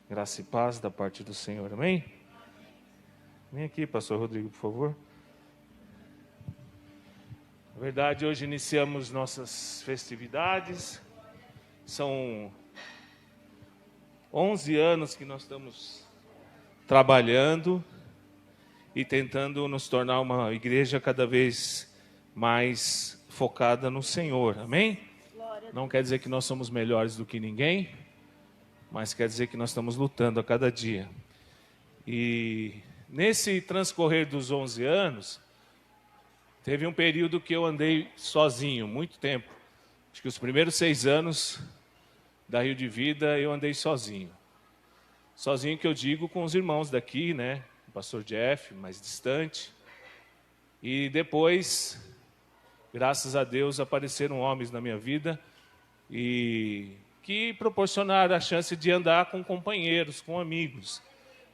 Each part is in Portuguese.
Graça e paz da parte do Senhor, amém? Vem aqui, pastor Rodrigo, por favor. Na verdade, hoje iniciamos nossas festividades. São 11 anos que nós estamos trabalhando e tentando nos tornar uma igreja cada vez mais focada no Senhor, amém? Não quer dizer que nós somos melhores do que ninguém, mas quer dizer que nós estamos lutando a cada dia. E nesse transcorrer dos 11 anos, teve um período que eu andei sozinho, muito tempo. Acho que os primeiros 6 anos da Rio de Vida eu andei sozinho. Sozinho que eu digo com os irmãos daqui, né? O pastor Jeff, mais distante. E depois, graças a Deus, apareceram homens na minha vida e que proporcionaram a chance de andar com companheiros, com amigos,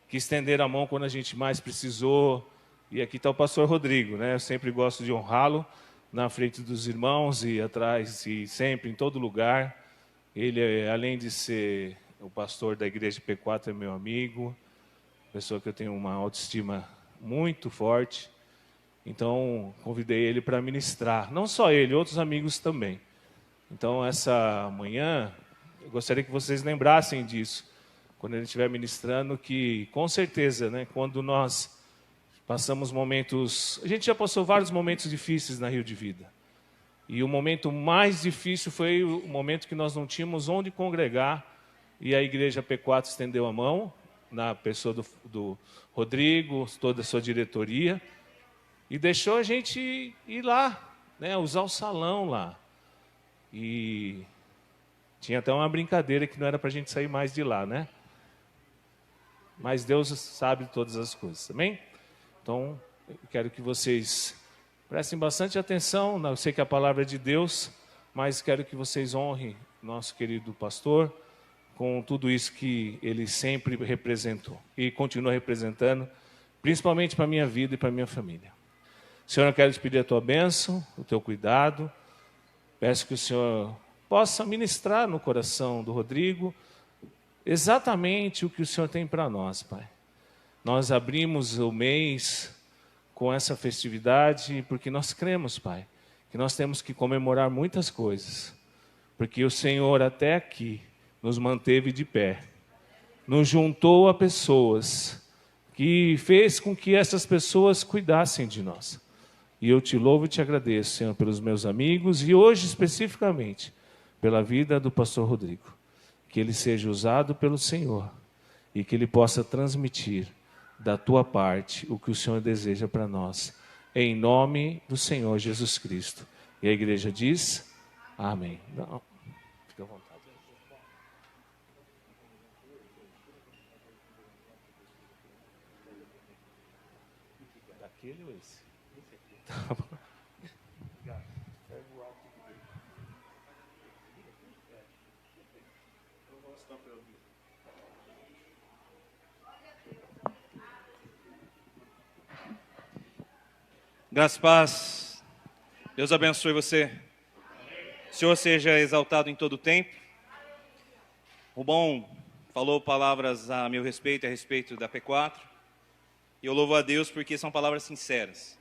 que estenderam a mão quando a gente mais precisou. E aqui está o pastor Rodrigo, né? Eu sempre gosto de honrá-lo na frente dos irmãos e atrás e sempre, em todo lugar. Ele, além de ser o pastor da igreja P4, é meu amigo, pessoa que eu tenho uma autoestima muito forte. Então, convidei ele para ministrar. Não só ele, outros amigos também. Então, essa manhã, eu gostaria que vocês lembrassem disso, quando ele estiver ministrando, que, com certeza, né, quando nós passamos momentos... A gente já passou vários momentos difíceis na Rio de Vida. E o momento mais difícil foi o momento que nós não tínhamos onde congregar, e a igreja P4 estendeu a mão, na pessoa do Rodrigo, toda a sua diretoria, e deixou a gente ir lá, né, usar o salão lá. E tinha até uma brincadeira que não era para a gente sair mais de lá, né? Mas Deus sabe todas as coisas, amém? Então, eu quero que vocês prestem bastante atenção. Eu sei que a palavra é de Deus, mas quero que vocês honrem nosso querido pastor com tudo isso que ele sempre representou e continua representando, principalmente para a minha vida e para a minha família. Senhor, eu quero te pedir a tua bênção, o teu cuidado. Peço que o Senhor possa ministrar no coração do Rodrigo exatamente o que o Senhor tem para nós, Pai. Nós abrimos o mês com essa festividade porque nós cremos, Pai, que nós temos que comemorar muitas coisas, porque o Senhor até aqui nos manteve de pé, nos juntou a pessoas, que fez com que essas pessoas cuidassem de nós. E eu te louvo e te agradeço, Senhor, pelos meus amigos e hoje especificamente pela vida do pastor Rodrigo. Que ele seja usado pelo Senhor e que ele possa transmitir da tua parte o que o Senhor deseja para nós. Em nome do Senhor Jesus Cristo. E a igreja diz, amém. Não, fica à vontade. Daquele ou esse? Tá bom. Graças e paz. Deus abençoe você. O Senhor seja exaltado em todo o tempo. O bom falou palavras a meu respeito, a respeito da P4. E eu louvo a Deus porque são palavras sinceras.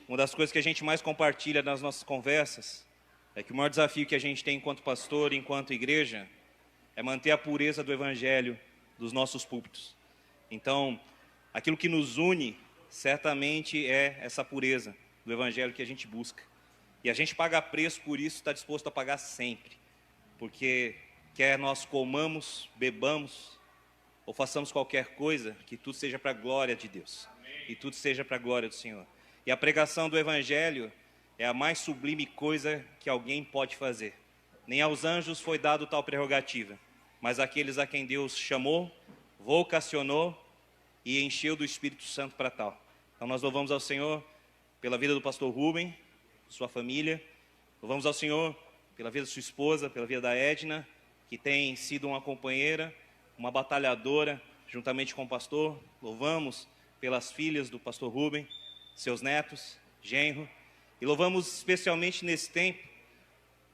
Uma das coisas que a gente mais compartilha nas nossas conversas é que o maior desafio que a gente tem enquanto pastor, enquanto igreja, é manter a pureza do evangelho dos nossos púlpitos. Então, aquilo que nos une certamente é essa pureza do evangelho que a gente busca. E a gente paga preço por isso, está disposto a pagar sempre. Porque quer nós comamos, bebamos, ou façamos qualquer coisa, que tudo seja para a glória de Deus. Amém. E tudo seja para a glória do Senhor. E a pregação do evangelho é a mais sublime coisa que alguém pode fazer. Nem aos anjos foi dado tal prerrogativa, mas àqueles a quem Deus chamou, vocacionou e encheu do Espírito Santo para tal. Então nós louvamos ao Senhor pela vida do pastor Rubem, sua família. Louvamos ao Senhor pela vida de sua esposa, pela vida da Edna, que tem sido uma companheira, uma batalhadora, juntamente com o pastor. Louvamos pelas filhas do pastor Rubem, seus netos, genro. E louvamos especialmente nesse tempo,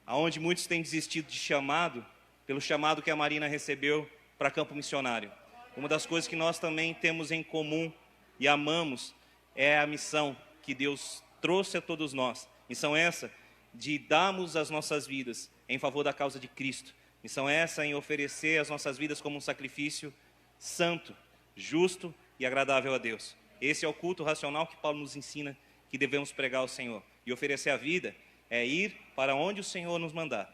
onde muitos têm desistido de chamado, pelo chamado que a Marina recebeu para campo missionário. Uma das coisas que nós também temos em comum e amamos é a missão que Deus trouxe a todos nós. Missão essa de darmos as nossas vidas em favor da causa de Cristo. Missão essa em oferecer as nossas vidas como um sacrifício santo, justo e agradável a Deus. Esse é o culto racional que Paulo nos ensina que devemos pregar ao Senhor. E oferecer a vida é ir para onde o Senhor nos mandar.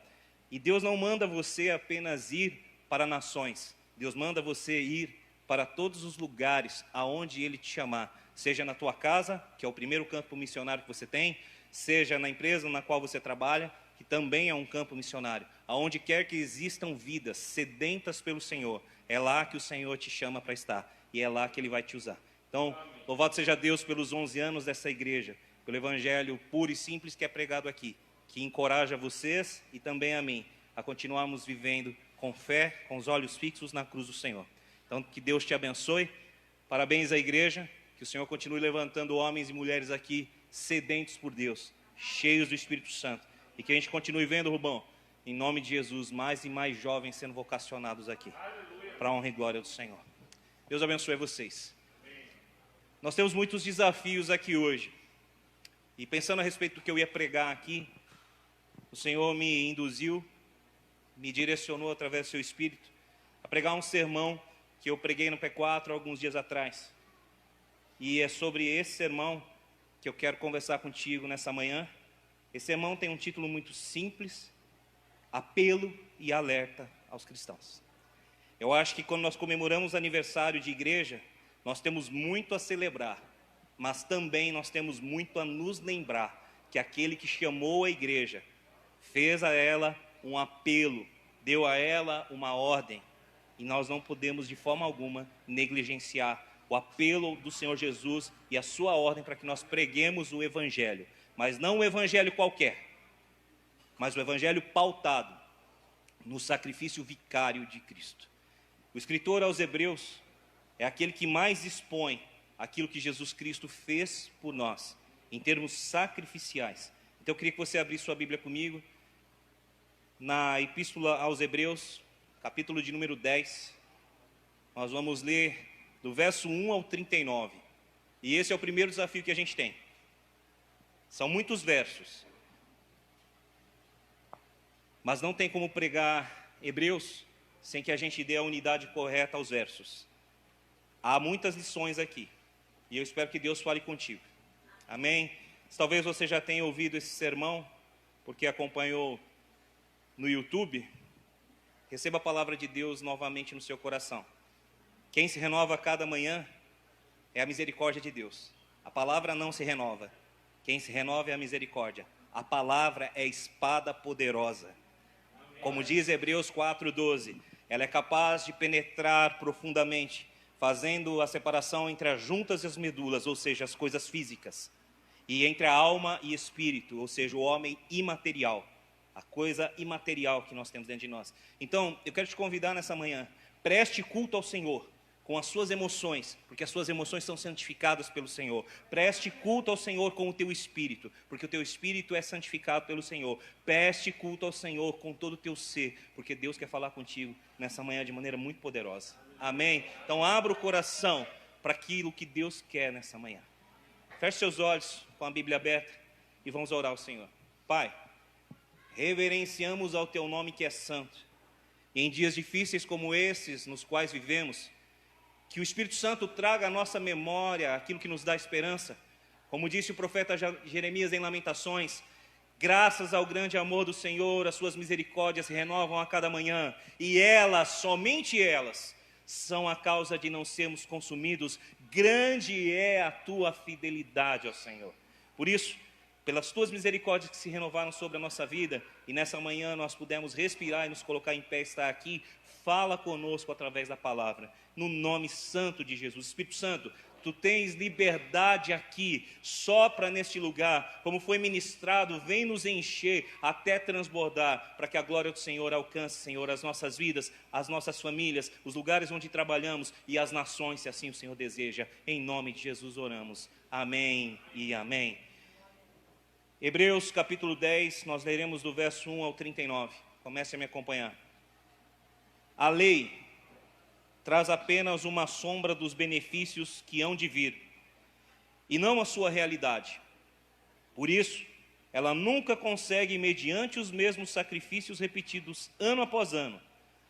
E Deus não manda você apenas ir para nações. Deus manda você ir para todos os lugares aonde Ele te chamar. Seja na tua casa, que é o primeiro campo missionário que você tem, seja na empresa na qual você trabalha, que também é um campo missionário. Aonde quer que existam vidas sedentas pelo Senhor, é lá que o Senhor te chama para estar. E é lá que Ele vai te usar. Então, louvado seja Deus pelos 11 anos dessa igreja, pelo evangelho puro e simples que é pregado aqui, que encoraja vocês e também a mim a continuarmos vivendo com fé, com os olhos fixos na cruz do Senhor. Então, que Deus te abençoe. Parabéns à igreja. Que o Senhor continue levantando homens e mulheres aqui sedentos por Deus, cheios do Espírito Santo. E que a gente continue vendo, Rubão, em nome de Jesus, mais e mais jovens sendo vocacionados aqui, para a honra e glória do Senhor. Deus abençoe vocês. Nós temos muitos desafios aqui hoje. E pensando a respeito do que eu ia pregar aqui, o Senhor me induziu, me direcionou através do seu Espírito, a pregar um sermão que eu preguei no P4 alguns dias atrás. E é sobre esse sermão que eu quero conversar contigo nessa manhã. Esse sermão tem um título muito simples: apelo e alerta aos cristãos. Eu acho que quando nós comemoramos aniversário de igreja, nós temos muito a celebrar, mas também nós temos muito a nos lembrar que aquele que chamou a igreja fez a ela um apelo, deu a ela uma ordem, e nós não podemos de forma alguma negligenciar o apelo do Senhor Jesus e a sua ordem para que nós preguemos o evangelho, mas não o evangelho qualquer, mas o evangelho pautado no sacrifício vicário de Cristo. O escritor aos Hebreus é aquele que mais expõe aquilo que Jesus Cristo fez por nós, em termos sacrificiais. Então eu queria que você abrisse sua Bíblia comigo, na Epístola aos Hebreus, capítulo de número 10, nós vamos ler do verso 1 ao 39, e esse é o primeiro desafio que a gente tem. São muitos versos, mas não tem como pregar Hebreus sem que a gente dê a unidade correta aos versos. Há muitas lições aqui, e eu espero que Deus fale contigo. Amém? Talvez você já tenha ouvido esse sermão, porque acompanhou no YouTube. Receba a palavra de Deus novamente no seu coração. Quem se renova a cada manhã é a misericórdia de Deus. A palavra não se renova. Quem se renova é a misericórdia. A palavra é espada poderosa. Como diz Hebreus 4:12, ela é capaz de penetrar profundamente, fazendo a separação entre as juntas e as medulas, ou seja, as coisas físicas, e entre a alma e espírito, ou seja, o homem imaterial, a coisa imaterial que nós temos dentro de nós. Então, eu quero te convidar nessa manhã, preste culto ao Senhor com as suas emoções, porque as suas emoções são santificadas pelo Senhor. Preste culto ao Senhor com o teu espírito, porque o teu espírito é santificado pelo Senhor. Preste culto ao Senhor com todo o teu ser, porque Deus quer falar contigo nessa manhã de maneira muito poderosa. Amém? Então abra o coração para aquilo que Deus quer nessa manhã. Feche seus olhos com a Bíblia aberta e vamos orar ao Senhor. Pai, reverenciamos ao teu nome que é santo. E em dias difíceis como esses nos quais vivemos, que o Espírito Santo traga à nossa memória aquilo que nos dá esperança. Como disse o profeta Jeremias em Lamentações, graças ao grande amor do Senhor, as suas misericórdias se renovam a cada manhã, e elas, somente elas, são a causa de não sermos consumidos. Grande é a tua fidelidade, ó Senhor. Por isso, pelas tuas misericórdias que se renovaram sobre a nossa vida, e nessa manhã nós pudemos respirar e nos colocar em pé, estar aqui, fala conosco através da palavra, no nome santo de Jesus. Espírito Santo, tu tens liberdade aqui, sopra neste lugar, como foi ministrado, vem nos encher até transbordar, para que a glória do Senhor alcance, Senhor, as nossas vidas, as nossas famílias, os lugares onde trabalhamos e as nações, se assim o Senhor deseja. Em nome de Jesus oramos. Amém e amém. Hebreus capítulo 10, nós leremos do verso 1 ao 39. Comece a me acompanhar. A lei traz apenas uma sombra dos benefícios que hão de vir, e não a sua realidade. Por isso, ela nunca consegue, mediante os mesmos sacrifícios repetidos ano após ano,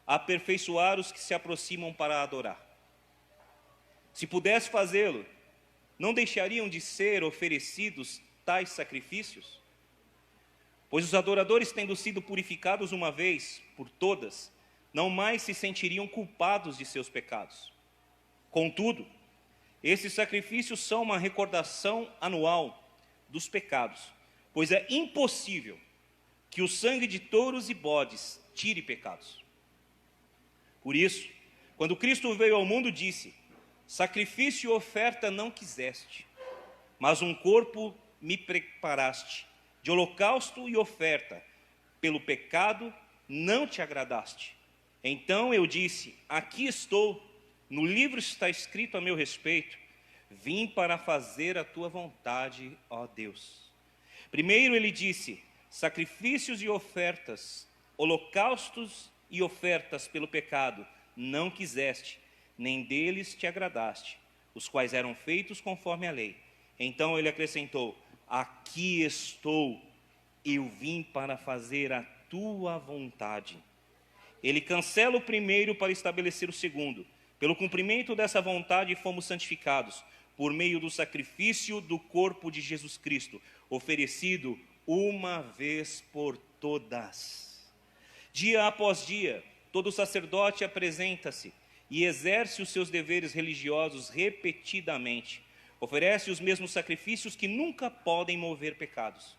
aperfeiçoar os que se aproximam para adorar. Se pudesse fazê-lo, não deixariam de ser oferecidos tais sacrifícios? Pois os adoradores, tendo sido purificados uma vez por todas, não mais se sentiriam culpados de seus pecados. Contudo, esses sacrifícios são uma recordação anual dos pecados, pois é impossível que o sangue de touros e bodes tire pecados. Por isso, quando Cristo veio ao mundo, disse: sacrifício e oferta não quiseste, mas um corpo me preparaste. De holocausto e oferta, pelo pecado não te agradaste. Então eu disse: aqui estou, no livro está escrito a meu respeito, vim para fazer a tua vontade, ó Deus. Primeiro ele disse: sacrifícios e ofertas, holocaustos e ofertas pelo pecado não quiseste, nem deles te agradaste, os quais eram feitos conforme a lei. Então ele acrescentou: aqui estou, eu vim para fazer a tua vontade. Ele cancela o primeiro para estabelecer o segundo. Pelo cumprimento dessa vontade fomos santificados, por meio do sacrifício do corpo de Jesus Cristo, oferecido uma vez por todas. Dia após dia, todo sacerdote apresenta-se e exerce os seus deveres religiosos repetidamente. Oferece os mesmos sacrifícios que nunca podem mover pecados.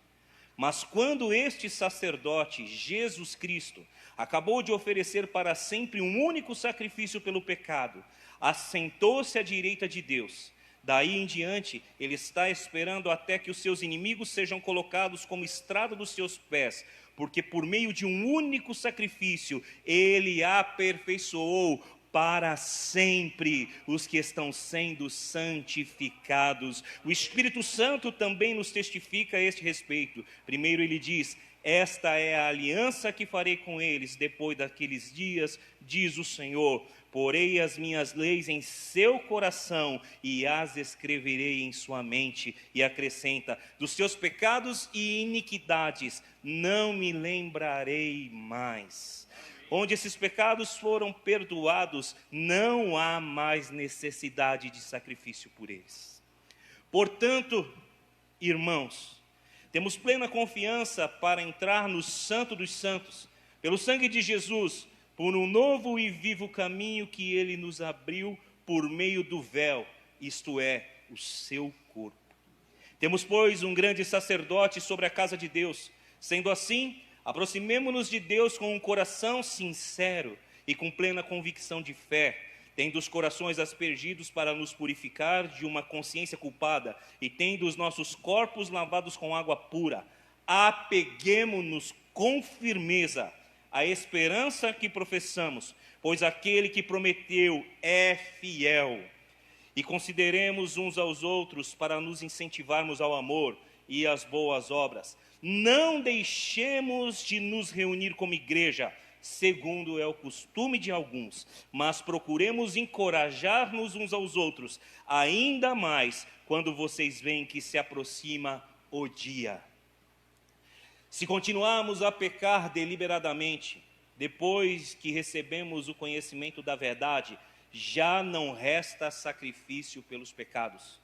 Mas quando este sacerdote, Jesus Cristo, acabou de oferecer para sempre um único sacrifício pelo pecado, assentou-se à direita de Deus. Daí em diante, ele está esperando até que os seus inimigos sejam colocados como estrada dos seus pés, porque por meio de um único sacrifício, ele aperfeiçoou para sempre os que estão sendo santificados. O Espírito Santo também nos testifica a este respeito. Primeiro ele diz: esta é a aliança que farei com eles depois daqueles dias, diz o Senhor. Porei as minhas leis em seu coração e as escreverei em sua mente. E acrescenta: dos seus pecados e iniquidades não me lembrarei mais. Onde esses pecados foram perdoados, não há mais necessidade de sacrifício por eles. Portanto, irmãos, temos plena confiança para entrar no Santo dos Santos, pelo sangue de Jesus, por um novo e vivo caminho que ele nos abriu por meio do véu, isto é, o seu corpo. Temos, pois, um grande sacerdote sobre a casa de Deus. Sendo assim, aproximemo-nos de Deus com um coração sincero e com plena convicção de fé, tendo os corações aspergidos para nos purificar de uma consciência culpada e tendo os nossos corpos lavados com água pura. Apeguemo-nos com firmeza à esperança que professamos, pois aquele que prometeu é fiel. E consideremos uns aos outros para nos incentivarmos ao amor e às boas obras. Não deixemos de nos reunir como igreja, segundo é o costume de alguns, mas procuremos encorajar-nos uns aos outros, ainda mais quando vocês veem que se aproxima o dia. Se continuarmos a pecar deliberadamente, depois que recebemos o conhecimento da verdade, já não resta sacrifício pelos pecados,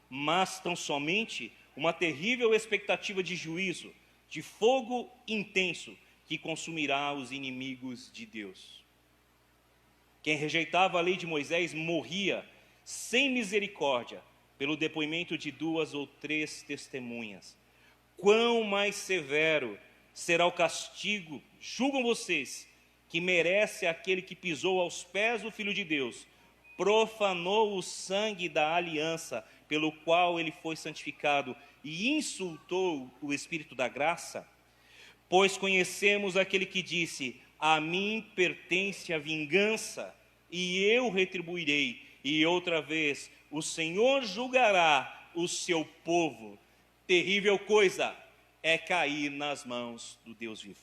mas tão somente uma terrível expectativa de juízo, de fogo intenso, que consumirá os inimigos de Deus. Quem rejeitava a lei de Moisés morria sem misericórdia, pelo depoimento de 2 ou 3 testemunhas. Quão mais severo será o castigo, julgam vocês, que merece aquele que pisou aos pés do Filho de Deus, profanou o sangue da aliança, pelo qual ele foi santificado, e insultou o Espírito da graça? Pois conhecemos aquele que disse: a mim pertence a vingança, e eu retribuirei. E outra vez, o Senhor julgará o seu povo. Terrível coisa é cair nas mãos do Deus vivo.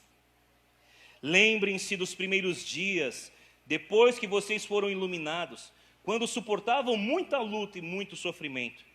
Lembrem-se dos primeiros dias, depois que vocês foram iluminados, quando suportavam muita luta e muito sofrimento.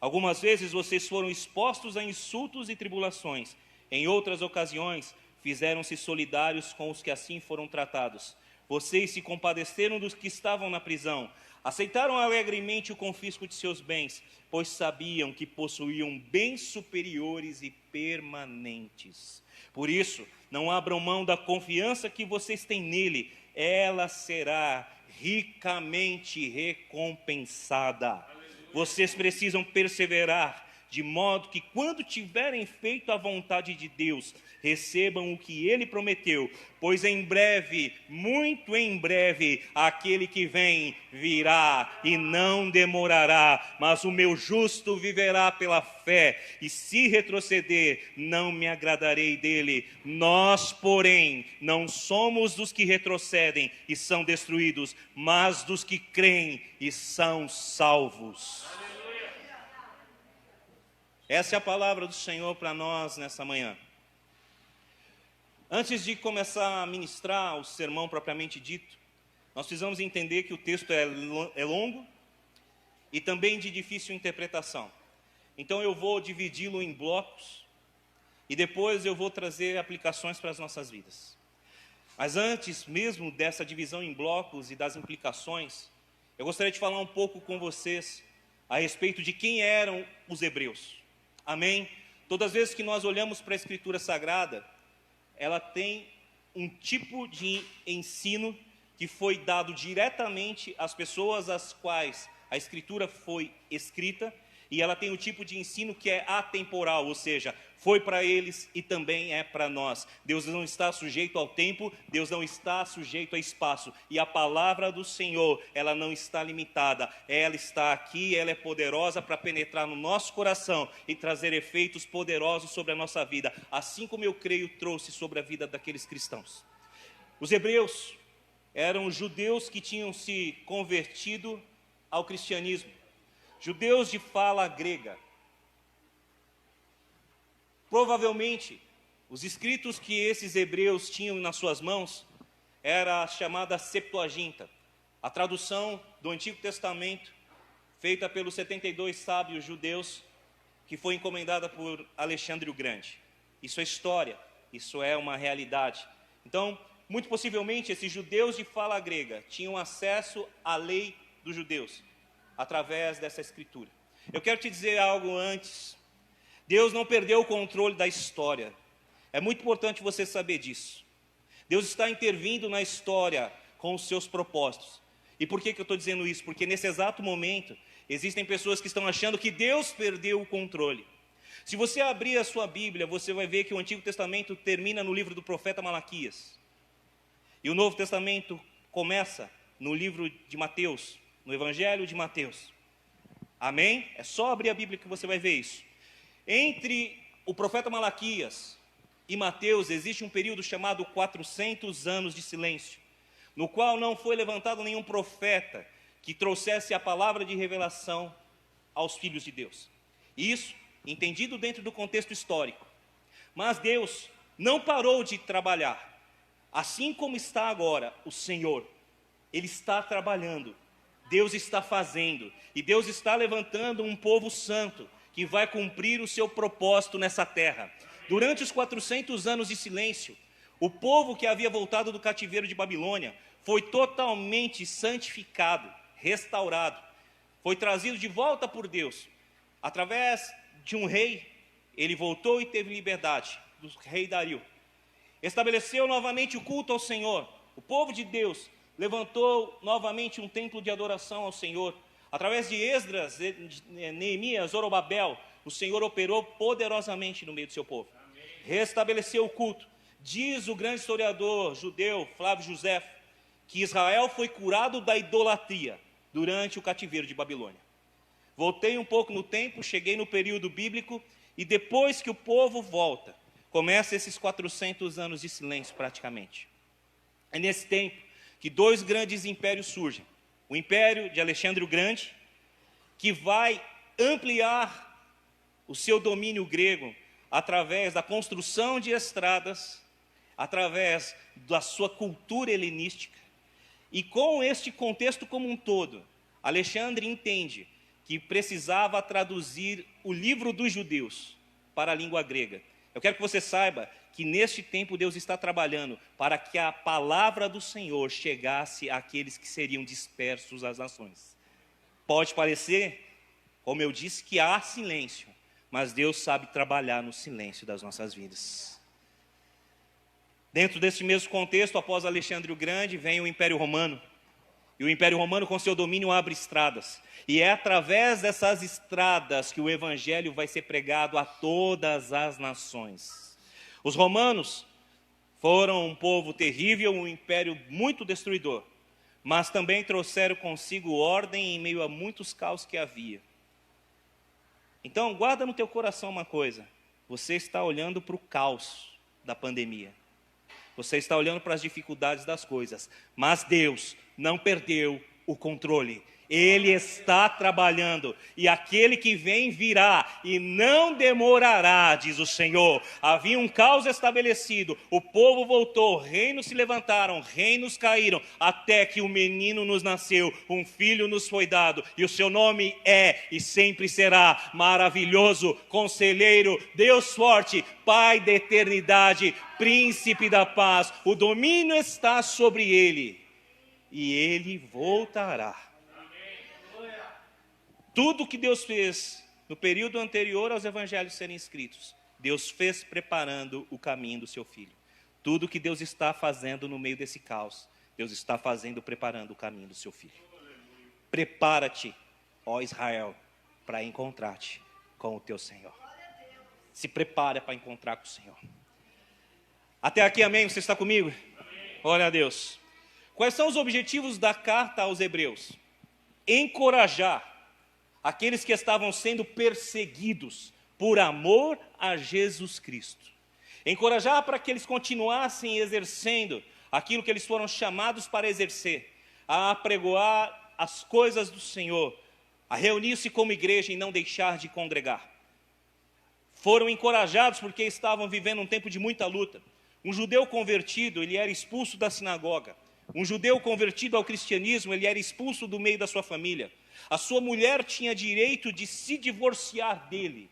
Algumas vezes vocês foram expostos a insultos e tribulações. Em outras ocasiões, fizeram-se solidários com os que assim foram tratados. Vocês se compadeceram dos que estavam na prisão, aceitaram alegremente o confisco de seus bens, pois sabiam que possuíam bens superiores e permanentes. Por isso, não abram mão da confiança que vocês têm nele, ela será ricamente recompensada. Vocês precisam perseverar, de modo que quando tiverem feito a vontade de Deus, recebam o que Ele prometeu, pois em breve, muito em breve, aquele que vem virá e não demorará, mas o meu justo viverá pela fé, e se retroceder, não me agradarei dele. Nós, porém, não somos dos que retrocedem e são destruídos, mas dos que creem e são salvos. Essa é a palavra do Senhor para nós nessa manhã. Antes de começar a ministrar o sermão propriamente dito, nós precisamos entender que o texto é longo e também de difícil interpretação. Então eu vou dividi-lo em blocos e depois eu vou trazer aplicações para as nossas vidas. Mas antes mesmo dessa divisão em blocos e das implicações, eu gostaria de falar um pouco com vocês a respeito de quem eram os hebreus. Amém? Todas as vezes que nós olhamos para a Escritura Sagrada, ela tem um tipo de ensino que foi dado diretamente às pessoas às quais a Escritura foi escrita, e ela tem um tipo de ensino que é atemporal, ou seja, foi para eles e também é para nós. Deus não está sujeito ao tempo, Deus não está sujeito a espaço, e a palavra do Senhor, ela não está limitada, ela está aqui, ela é poderosa para penetrar no nosso coração e trazer efeitos poderosos sobre a nossa vida, assim como eu creio trouxe sobre a vida daqueles cristãos. Os hebreus eram judeus que tinham se convertido ao cristianismo, judeus de fala grega. Provavelmente, os escritos que esses hebreus tinham nas suas mãos era a chamada Septuaginta, a tradução do Antigo Testamento, feita pelos 72 sábios judeus, que foi encomendada por Alexandre o Grande. Isso é história, isso é uma realidade. Então, muito possivelmente, esses judeus de fala grega tinham acesso à lei dos judeus, através dessa escritura. Eu quero te dizer algo antes. Deus não perdeu o controle da história. É muito importante você saber disso. Deus está intervindo na história com os seus propósitos. E por que eu estou dizendo isso? Porque nesse exato momento, existem pessoas que estão achando que Deus perdeu o controle. Se você abrir a sua Bíblia, você vai ver que o Antigo Testamento termina no livro do profeta Malaquias. E o Novo Testamento começa no livro de Mateus, no Evangelho de Mateus. Amém? É só abrir a Bíblia que você vai ver isso. Entre o profeta Malaquias e Mateus existe um período chamado 400 anos de silêncio, no qual não foi levantado nenhum profeta que trouxesse a palavra de revelação aos filhos de Deus. Isso entendido dentro do contexto histórico. Mas Deus não parou de trabalhar. Assim como está agora o Senhor, Ele está trabalhando. Deus está fazendo, e Deus está levantando um povo santo, que vai cumprir o seu propósito nessa terra. Durante os 400 anos de silêncio, o povo que havia voltado do cativeiro de Babilônia, foi totalmente santificado, restaurado, foi trazido de volta por Deus, através de um rei. Ele voltou e teve liberdade, do rei Dario. Estabeleceu novamente o culto ao Senhor. O povo de Deus levantou novamente um templo de adoração ao Senhor. Através de Esdras, Neemias, Zorobabel, o Senhor operou poderosamente no meio do seu povo. Amém. Restabeleceu o culto. Diz o grande historiador judeu, Flávio José, que Israel foi curado da idolatria durante o cativeiro de Babilônia. Voltei um pouco no tempo, cheguei no período bíblico, e depois que o povo volta, começa esses 400 anos de silêncio praticamente. É nesse tempo que dois grandes impérios surgem. O império de Alexandre o Grande, que vai ampliar o seu domínio grego através da construção de estradas, através da sua cultura helenística, E com este contexto como um todo, Alexandre entende que precisava traduzir o livro dos judeus para a língua grega. Eu quero que você saiba que neste tempo Deus está trabalhando para que a palavra do Senhor chegasse àqueles que seriam dispersos às nações. Pode parecer, como eu disse, que há silêncio, mas Deus sabe trabalhar no silêncio das nossas vidas. Dentro desse mesmo contexto, após Alexandre o Grande, vem o Império Romano. E o Império Romano, com seu domínio, abre estradas. E é através dessas estradas que o Evangelho vai ser pregado a todas as nações. Os romanos foram um povo terrível, um império muito destruidor, mas também trouxeram consigo ordem em meio a muitos caos que havia. Então, guarda no teu coração uma coisa: você está olhando para o caos da pandemia. Você está olhando para as dificuldades das coisas, mas Deus não perdeu o controle. Ele está trabalhando, e aquele que vem virá, e não demorará, diz o Senhor. Havia um caos estabelecido, o povo voltou, reinos se levantaram, reinos caíram, até que um menino nos nasceu, um filho nos foi dado, e o seu nome é e sempre será Maravilhoso, Conselheiro, Deus Forte, Pai da Eternidade, Príncipe da Paz. O domínio está sobre ele, e ele voltará. Tudo que Deus fez no período anterior aos evangelhos serem escritos, Deus fez preparando o caminho do seu filho. Tudo que Deus está fazendo no meio desse caos, Deus está fazendo preparando o caminho do seu filho. Prepara-te, ó Israel, para encontrar-te com o teu Senhor. Se prepara para encontrar com o Senhor. Até aqui, amém? Você está comigo? Amém. Glória a Deus. Quais são os objetivos da carta aos Hebreus? Encorajar aqueles que estavam sendo perseguidos por amor a Jesus Cristo. Encorajar para que eles continuassem exercendo aquilo que eles foram chamados para exercer, a apregoar as coisas do Senhor, a reunir-se como igreja e não deixar de congregar. Foram encorajados porque estavam vivendo um tempo de muita luta. Um judeu convertido, ele era expulso da sinagoga. Um judeu convertido ao cristianismo, ele era expulso do meio da sua família. A sua mulher tinha direito de se divorciar dele,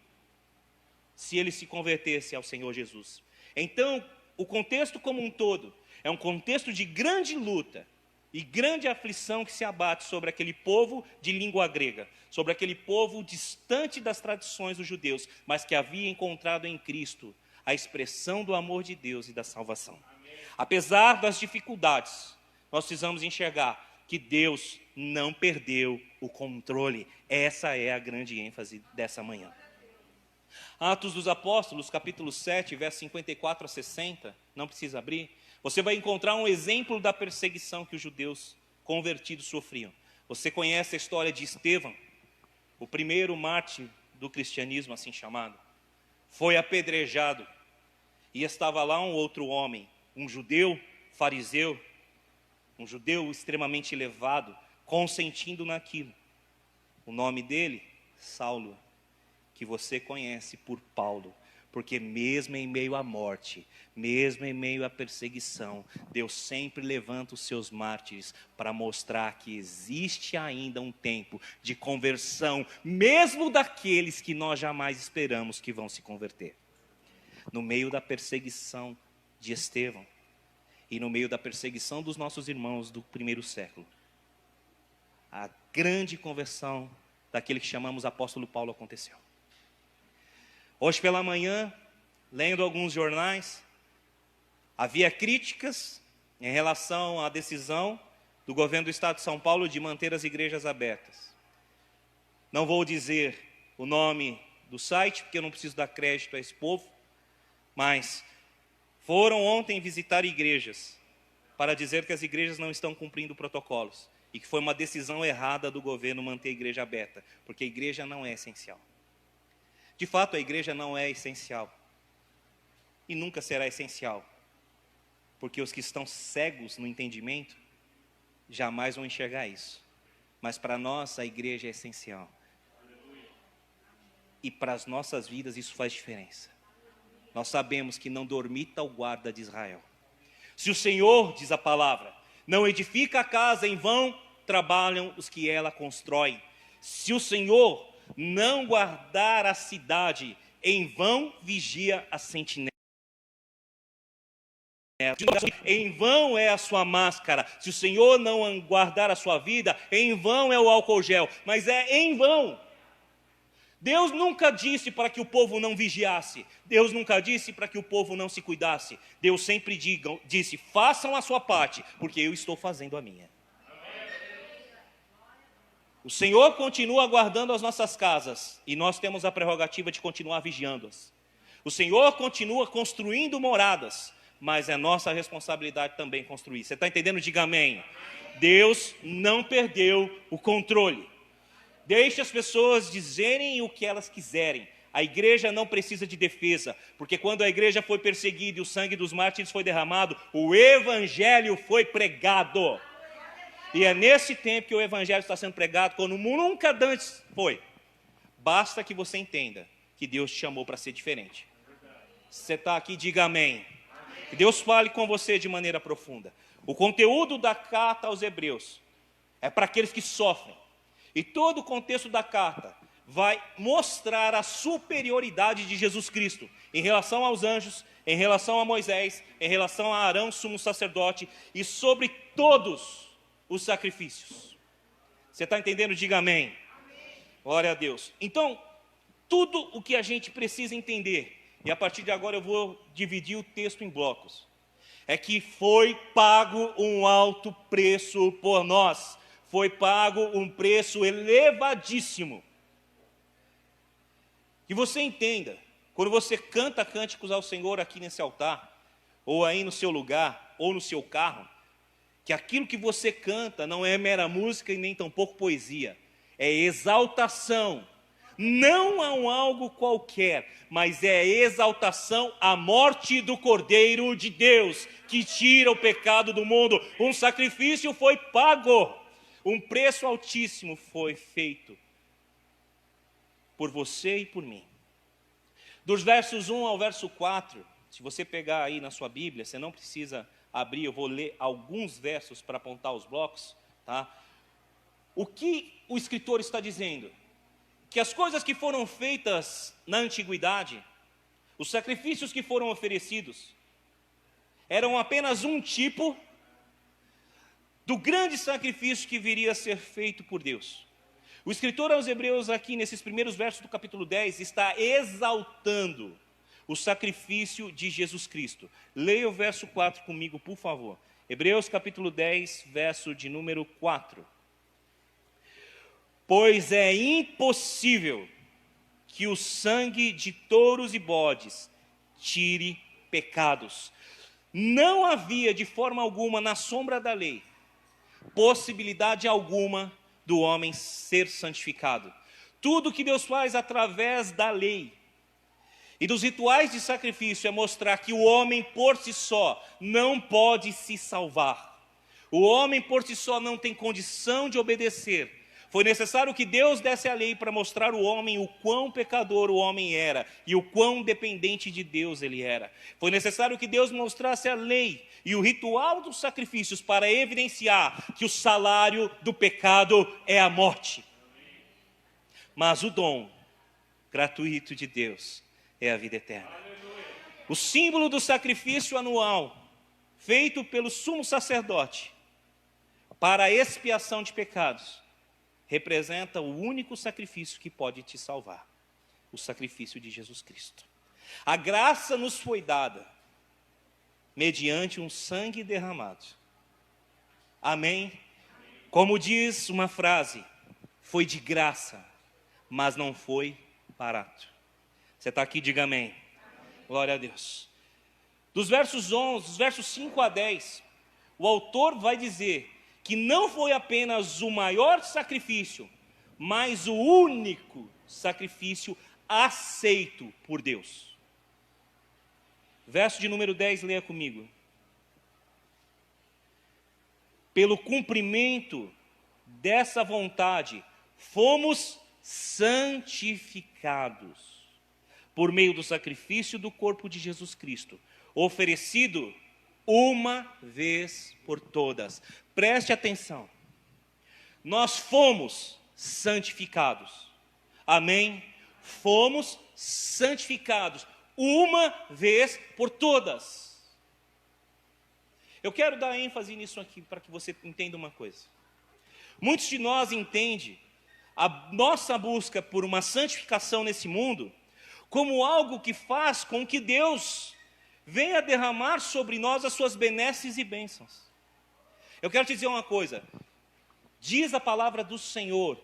se ele se convertesse ao Senhor Jesus. Então, o contexto como um todo é um contexto de grande luta e grande aflição que se abate sobre aquele povo de língua grega, sobre aquele povo distante das tradições dos judeus, mas que havia encontrado em Cristo a expressão do amor de Deus e da salvação. Amém. Apesar das dificuldades, nós precisamos enxergar que Deus não perdeu o controle. Essa é a grande ênfase dessa manhã. Atos dos Apóstolos, capítulo 7, versos 54 a 60, não precisa abrir. Você vai encontrar um exemplo da perseguição que os judeus convertidos sofriam. Você conhece a história de Estevão, o primeiro mártir do cristianismo, assim chamado. Foi apedrejado, e estava lá um outro homem, um judeu fariseu, um judeu extremamente elevado, consentindo naquilo. O nome dele, Saulo, que você conhece por Paulo, porque mesmo em meio à morte, mesmo em meio à perseguição, Deus sempre levanta os seus mártires para mostrar que existe ainda um tempo de conversão, mesmo daqueles que nós jamais esperamos que vão se converter. No meio da perseguição de Estevão, e no meio da perseguição dos nossos irmãos do primeiro século, a grande conversão daquele que chamamos apóstolo Paulo aconteceu. Hoje pela manhã, lendo alguns jornais, havia críticas em relação à decisão do governo do estado de São Paulo de manter as igrejas abertas. Não vou dizer o nome do site, porque eu não preciso dar crédito a esse povo, mas foram ontem visitar igrejas para dizer que as igrejas não estão cumprindo protocolos e que foi uma decisão errada do governo manter a igreja aberta, porque a igreja não é essencial. De fato, a igreja não é essencial e nunca será essencial, porque os que estão cegos no entendimento jamais vão enxergar isso. Mas para nós a igreja é essencial. E para as nossas vidas isso faz diferença. Nós sabemos que não dormita o guarda de Israel. Se o Senhor, diz a palavra, Não edifica a casa, em vão trabalham os que ela constrói. Se o Senhor não guardar a cidade, em vão vigia a sentinela. Em vão é a sua máscara. Se o Senhor não guardar a sua vida, em vão é o álcool gel. Mas é em vão. Deus nunca disse para que o povo não vigiasse. Deus nunca disse para que o povo não se cuidasse. Deus sempre disse, façam a sua parte, porque eu estou fazendo a minha. O Senhor continua guardando as nossas casas, e nós temos a prerrogativa de continuar vigiando-as. O Senhor continua construindo moradas, mas é nossa responsabilidade também construir. Você está entendendo? Diga amém. Deus não perdeu o controle. Deixe as pessoas dizerem o que elas quiserem. A igreja não precisa de defesa, porque quando a igreja foi perseguida e o sangue dos mártires foi derramado, o evangelho foi pregado. E é nesse tempo que o evangelho está sendo pregado, como nunca antes foi. Basta que você entenda que Deus te chamou para ser diferente. Você está aqui, diga amém. Que Deus fale com você de maneira profunda. O conteúdo da carta aos Hebreus é para aqueles que sofrem. E todo o contexto da carta vai mostrar a superioridade de Jesus Cristo em relação aos anjos, em relação a Moisés, em relação a Arão, sumo sacerdote, e sobre todos os sacrifícios. Você está entendendo? Diga amém. Glória a Deus. Então, tudo o que a gente precisa entender, e a partir de agora eu vou dividir o texto em blocos, é que foi pago um alto preço por nós. Foi pago um preço elevadíssimo. Que você entenda, quando você canta cânticos ao Senhor aqui nesse altar, ou aí no seu lugar, ou no seu carro, que aquilo que você canta não é mera música e nem tampouco poesia, é exaltação, não a um algo qualquer, mas é exaltação à morte do Cordeiro de Deus, que tira o pecado do mundo. Um sacrifício foi pago, um preço altíssimo foi feito por você e por mim. Dos versos 1 ao verso 4, se você pegar aí na sua Bíblia, você não precisa abrir, eu vou ler alguns versos para apontar os blocos, tá? O que o escritor está dizendo? Que as coisas que foram feitas na antiguidade, os sacrifícios que foram oferecidos, eram apenas um tipo do grande sacrifício que viria a ser feito por Deus. O escritor aos Hebreus aqui, nesses primeiros versos do capítulo 10, está exaltando o sacrifício de Jesus Cristo. Leia o verso 4 comigo, por favor. Hebreus capítulo 10, verso de número 4. Pois é impossível que o sangue de touros e bodes tire pecados. Não havia de forma alguma, na sombra da lei, possibilidade alguma do homem ser santificado. Tudo que Deus faz através da lei e dos rituais de sacrifício é mostrar que o homem por si só não pode se salvar. O homem por si só não tem condição de obedecer. Foi necessário que Deus desse a lei para mostrar ao homem o quão pecador o homem era e o quão dependente de Deus ele era. Foi necessário que Deus mostrasse a lei e o ritual dos sacrifícios para evidenciar que o salário do pecado é a morte. Mas o dom gratuito de Deus é a vida eterna. O símbolo do sacrifício anual, feito pelo sumo sacerdote para a expiação de pecados, representa o único sacrifício que pode te salvar, o sacrifício de Jesus Cristo. A graça nos foi dada mediante um sangue derramado. Amém? Como diz uma frase, foi de graça, mas não foi barato. Você está aqui, diga amém. Glória a Deus. Dos versos 5 a 10, o autor vai dizer que não foi apenas o maior sacrifício, mas o único sacrifício aceito por Deus. Verso de número 10, leia comigo. Pelo cumprimento dessa vontade, fomos santificados por meio do sacrifício do corpo de Jesus Cristo, oferecido uma vez por todas. Preste atenção. Nós fomos santificados. Amém? Fomos santificados uma vez por todas. Eu quero dar ênfase nisso aqui para que você entenda uma coisa. Muitos de nós entendem a nossa busca por uma santificação nesse mundo como algo que faz com que Deus venha derramar sobre nós as suas benesses e bênçãos. Eu quero te dizer uma coisa. Diz a palavra do Senhor,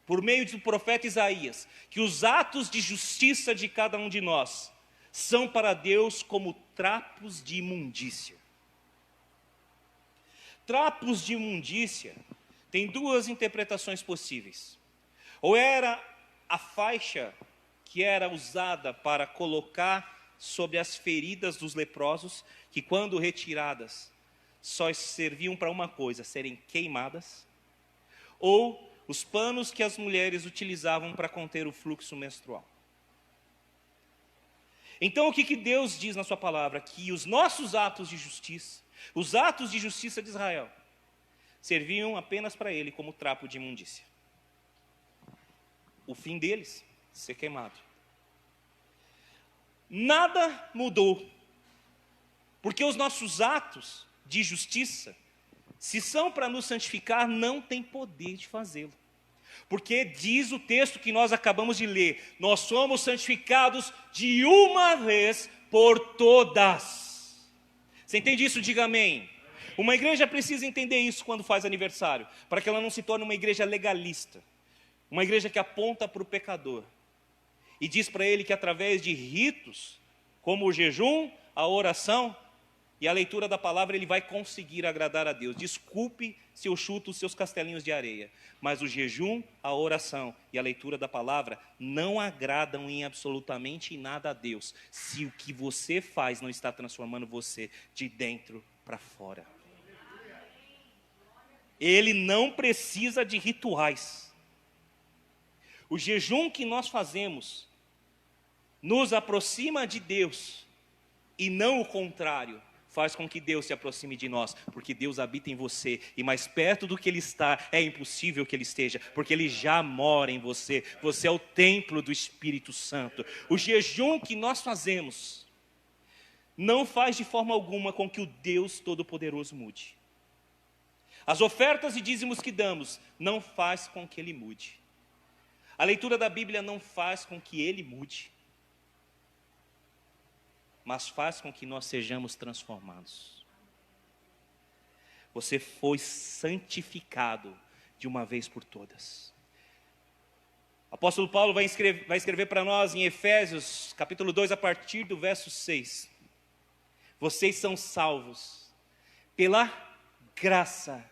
por meio do profeta Isaías, que os atos de justiça de cada um de nós são para Deus como trapos de imundícia. Trapos de imundícia tem duas interpretações possíveis. Ou era a faixa que era usada para colocar sobre as feridas dos leprosos, que quando retiradas, só serviam para uma coisa, serem queimadas, ou os panos que as mulheres utilizavam para conter o fluxo menstrual. Então o que Deus diz na sua palavra? Que os nossos atos de justiça, os atos de justiça de Israel, serviam apenas para ele como trapo de imundícia. O fim deles, ser queimado. Nada mudou, porque os nossos atos de justiça, se são para nos santificar, não tem poder de fazê-lo. Porque diz o texto que nós acabamos de ler, nós somos santificados de uma vez por todas. Você entende isso? Diga amém. Uma igreja precisa entender isso quando faz aniversário, para que ela não se torne uma igreja legalista, uma igreja que aponta para o pecador e diz para ele que através de ritos, como o jejum, a oração e a leitura da palavra, ele vai conseguir agradar a Deus. Desculpe se eu chuto os seus castelinhos de areia, mas o jejum, a oração e a leitura da palavra não agradam em absolutamente nada a Deus, se o que você faz não está transformando você de dentro para fora. Ele não precisa de rituais. O jejum que nós fazemos nos aproxima de Deus, e não o contrário, faz com que Deus se aproxime de nós, porque Deus habita em você, e mais perto do que Ele está, é impossível que Ele esteja, porque Ele já mora em você, você é o templo do Espírito Santo. O jejum que nós fazemos não faz de forma alguma com que o Deus Todo-Poderoso mude. As ofertas e dízimos que damos não faz com que Ele mude. A leitura da Bíblia não faz com que Ele mude, mas faz com que nós sejamos transformados. Você foi santificado de uma vez por todas. O apóstolo Paulo vai escrever para nós em Efésios, capítulo 2, a partir do verso 6. Vocês são salvos pela graça,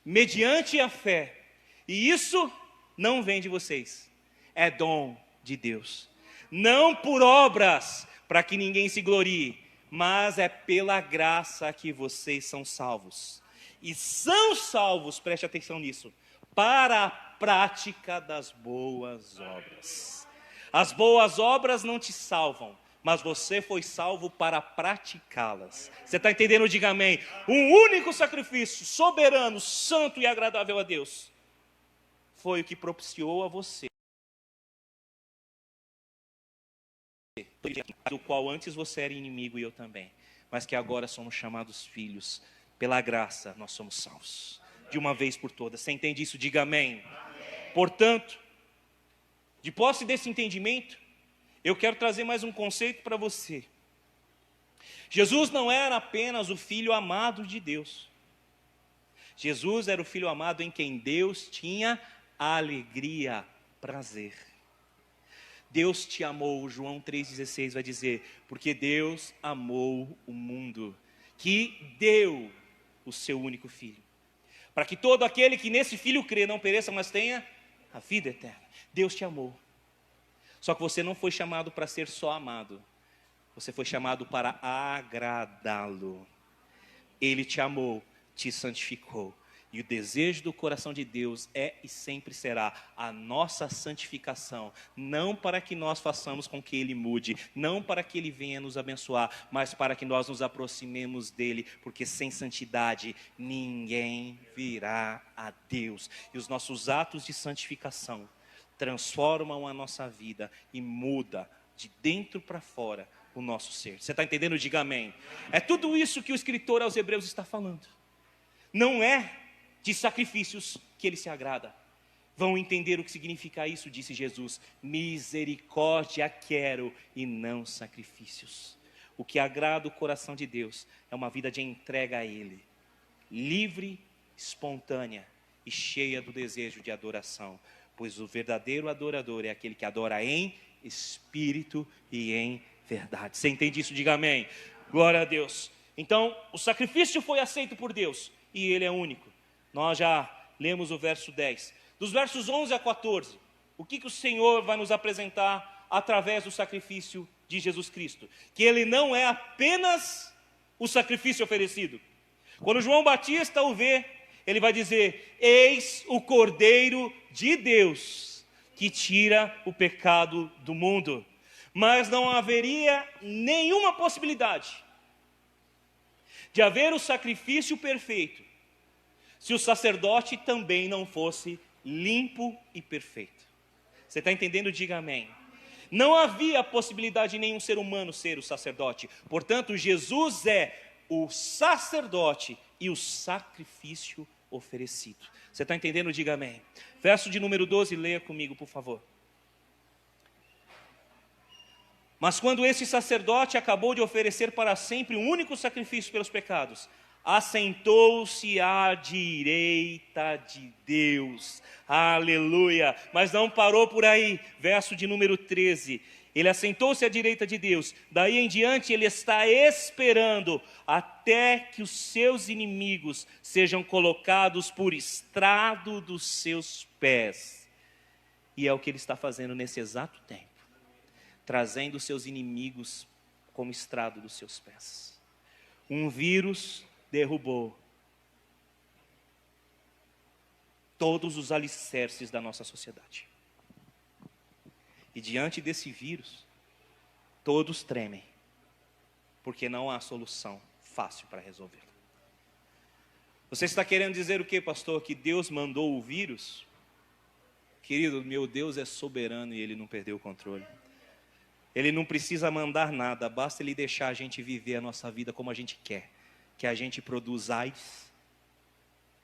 mediante a fé, e isso não vem de vocês, é dom de Deus, não por obras, para que ninguém se glorie, mas é pela graça que vocês são salvos. E são salvos, preste atenção nisso, para a prática das boas obras. As boas obras não te salvam, mas você foi salvo para praticá-las. Você está entendendo? Diga amém. Um único sacrifício, soberano, santo e agradável a Deus, foi o que propiciou a você, do qual antes você era inimigo e eu também, mas que agora somos chamados filhos. Pela graça nós somos salvos, de uma vez por todas. Você entende isso? Diga amém. Portanto, de posse desse entendimento, eu quero trazer mais um conceito para você. Jesus não era apenas o Filho amado de Deus. Jesus era o Filho amado em quem Deus tinha alegria, prazer. Deus te amou, João 3,16 vai dizer, porque Deus amou o mundo, que deu o seu único Filho, para que todo aquele que nesse Filho crê não pereça, mas tenha a vida eterna. Deus te amou. Só que você não foi chamado para ser só amado, você foi chamado para agradá-lo. Ele te amou, te santificou E o desejo do coração de Deus é e sempre será a nossa santificação. Não para que nós façamos com que Ele mude, não para que Ele venha nos abençoar, mas para que nós nos aproximemos dEle, porque sem santidade ninguém virá a Deus. E os nossos atos de santificação transformam a nossa vida e muda de dentro para fora o nosso ser. Você está entendendo? Diga amém. É tudo isso que o escritor aos Hebreus está falando. Não é de sacrifícios que Ele se agrada. Vão entender o que significa isso, disse Jesus. Misericórdia quero e não sacrifícios. O que agrada o coração de Deus é uma vida de entrega a Ele, livre, espontânea e cheia do desejo de adoração. Pois o verdadeiro adorador é aquele que adora em espírito e em verdade. Você entende isso? Diga amém. Glória a Deus. Então, o sacrifício foi aceito por Deus e Ele é único. Nós já lemos o verso 10. Dos versos 11 a 14, o que o Senhor vai nos apresentar através do sacrifício de Jesus Cristo? Que Ele não é apenas o sacrifício oferecido. Quando João Batista o vê, ele vai dizer: eis o Cordeiro de Deus, que tira o pecado do mundo. Mas não haveria nenhuma possibilidade de haver o sacrifício perfeito se o sacerdote também não fosse limpo e perfeito. Você está entendendo? Diga amém. Não havia possibilidade de nenhum ser humano ser o sacerdote. Portanto, Jesus é o sacerdote e o sacrifício oferecido. Você está entendendo? Diga amém. Verso de número 12, leia comigo, por favor. Mas quando esse sacerdote acabou de oferecer para sempre um único sacrifício pelos pecados, assentou-se à direita de Deus. Aleluia. Mas não parou por aí. Verso de número 13. Ele assentou-se à direita de Deus. Daí em diante ele está esperando até que os seus inimigos sejam colocados por estrado dos seus pés. E é o que ele está fazendo nesse exato tempo, trazendo os seus inimigos como estrado dos seus pés. Um vírus derrubou todos os alicerces da nossa sociedade. E diante desse vírus, todos tremem, porque não há solução fácil para resolvê-lo. Você está querendo dizer o que, pastor? Que Deus mandou o vírus? Querido, meu Deus é soberano e Ele não perdeu o controle. Ele não precisa mandar nada, basta Ele deixar a gente viver a nossa vida como a gente quer. Que a gente produz AIDS,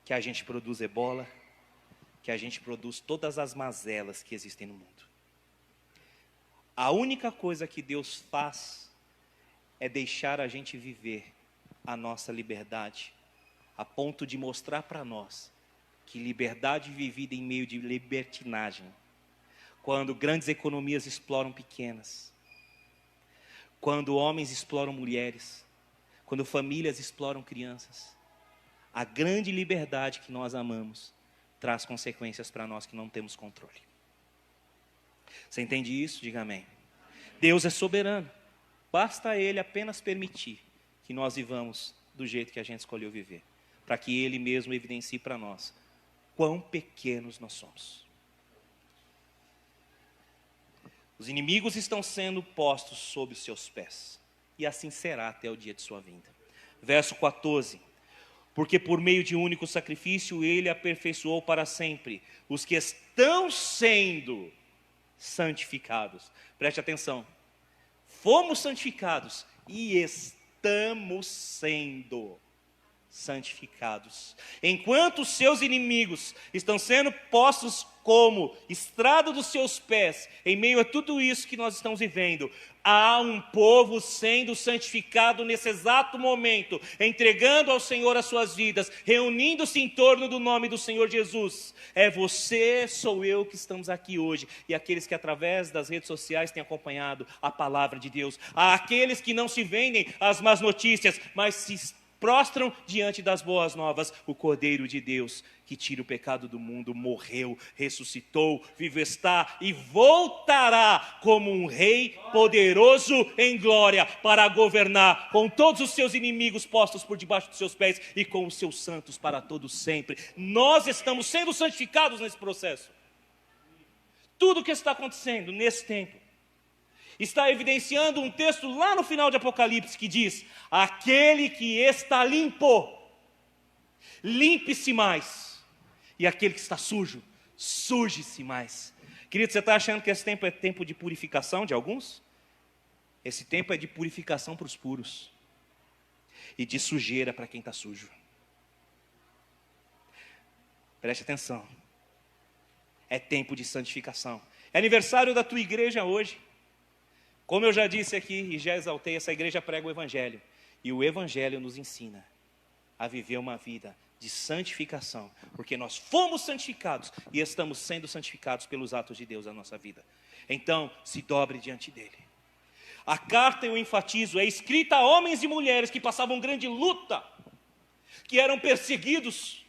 que a gente produz ebola, que a gente produz todas as mazelas que existem no mundo. A única coisa que Deus faz é deixar a gente viver a nossa liberdade, a ponto de mostrar para nós que liberdade vivida em meio de libertinagem, quando grandes economias exploram pequenas, quando homens exploram mulheres, quando famílias exploram crianças, a grande liberdade que nós amamos traz consequências para nós que não temos controle. Você entende isso? Diga amém. Deus é soberano. Basta Ele apenas permitir que nós vivamos do jeito que a gente escolheu viver, para que Ele mesmo evidencie para nós quão pequenos nós somos. Os inimigos estão sendo postos sob os seus pés, e assim será até o dia de sua vinda. Verso 14. Porque por meio de um único sacrifício Ele aperfeiçoou para sempre os que estão sendo santificados. Preste atenção. Fomos santificados e estamos sendo santificados. Enquanto os seus inimigos estão sendo postos como estrado dos seus pés, em meio a tudo isso que nós estamos vivendo, há um povo sendo santificado nesse exato momento, entregando ao Senhor as suas vidas, reunindo-se em torno do nome do Senhor Jesus. É você, sou eu que estamos aqui hoje, e aqueles que através das redes sociais têm acompanhado a palavra de Deus. Há aqueles que não se vendem às más notícias, mas se prostram diante das boas novas. O Cordeiro de Deus, que tira o pecado do mundo, morreu, ressuscitou, vivo está e voltará como um rei poderoso em glória, para governar com todos os seus inimigos postos por debaixo dos seus pés e com os seus santos para todos sempre. Nós estamos sendo santificados nesse processo. Tudo o que está acontecendo nesse tempo está evidenciando um texto lá no final de Apocalipse que diz: aquele que está limpo, limpe-se mais, e aquele que está sujo, suje-se mais. Querido, você está achando que esse tempo é tempo de purificação de alguns? Esse tempo é de purificação para os puros e de sujeira para quem está sujo. Preste atenção. É tempo de santificação. É aniversário da tua igreja hoje. Como eu já disse aqui e já exaltei, essa igreja prega o Evangelho. E o Evangelho nos ensina a viver uma vida de santificação. Porque nós fomos santificados e estamos sendo santificados pelos atos de Deus na nossa vida. Então, se dobre diante dele. A carta, eu enfatizo, é escrita a homens e mulheres que passavam grande luta, que eram perseguidos.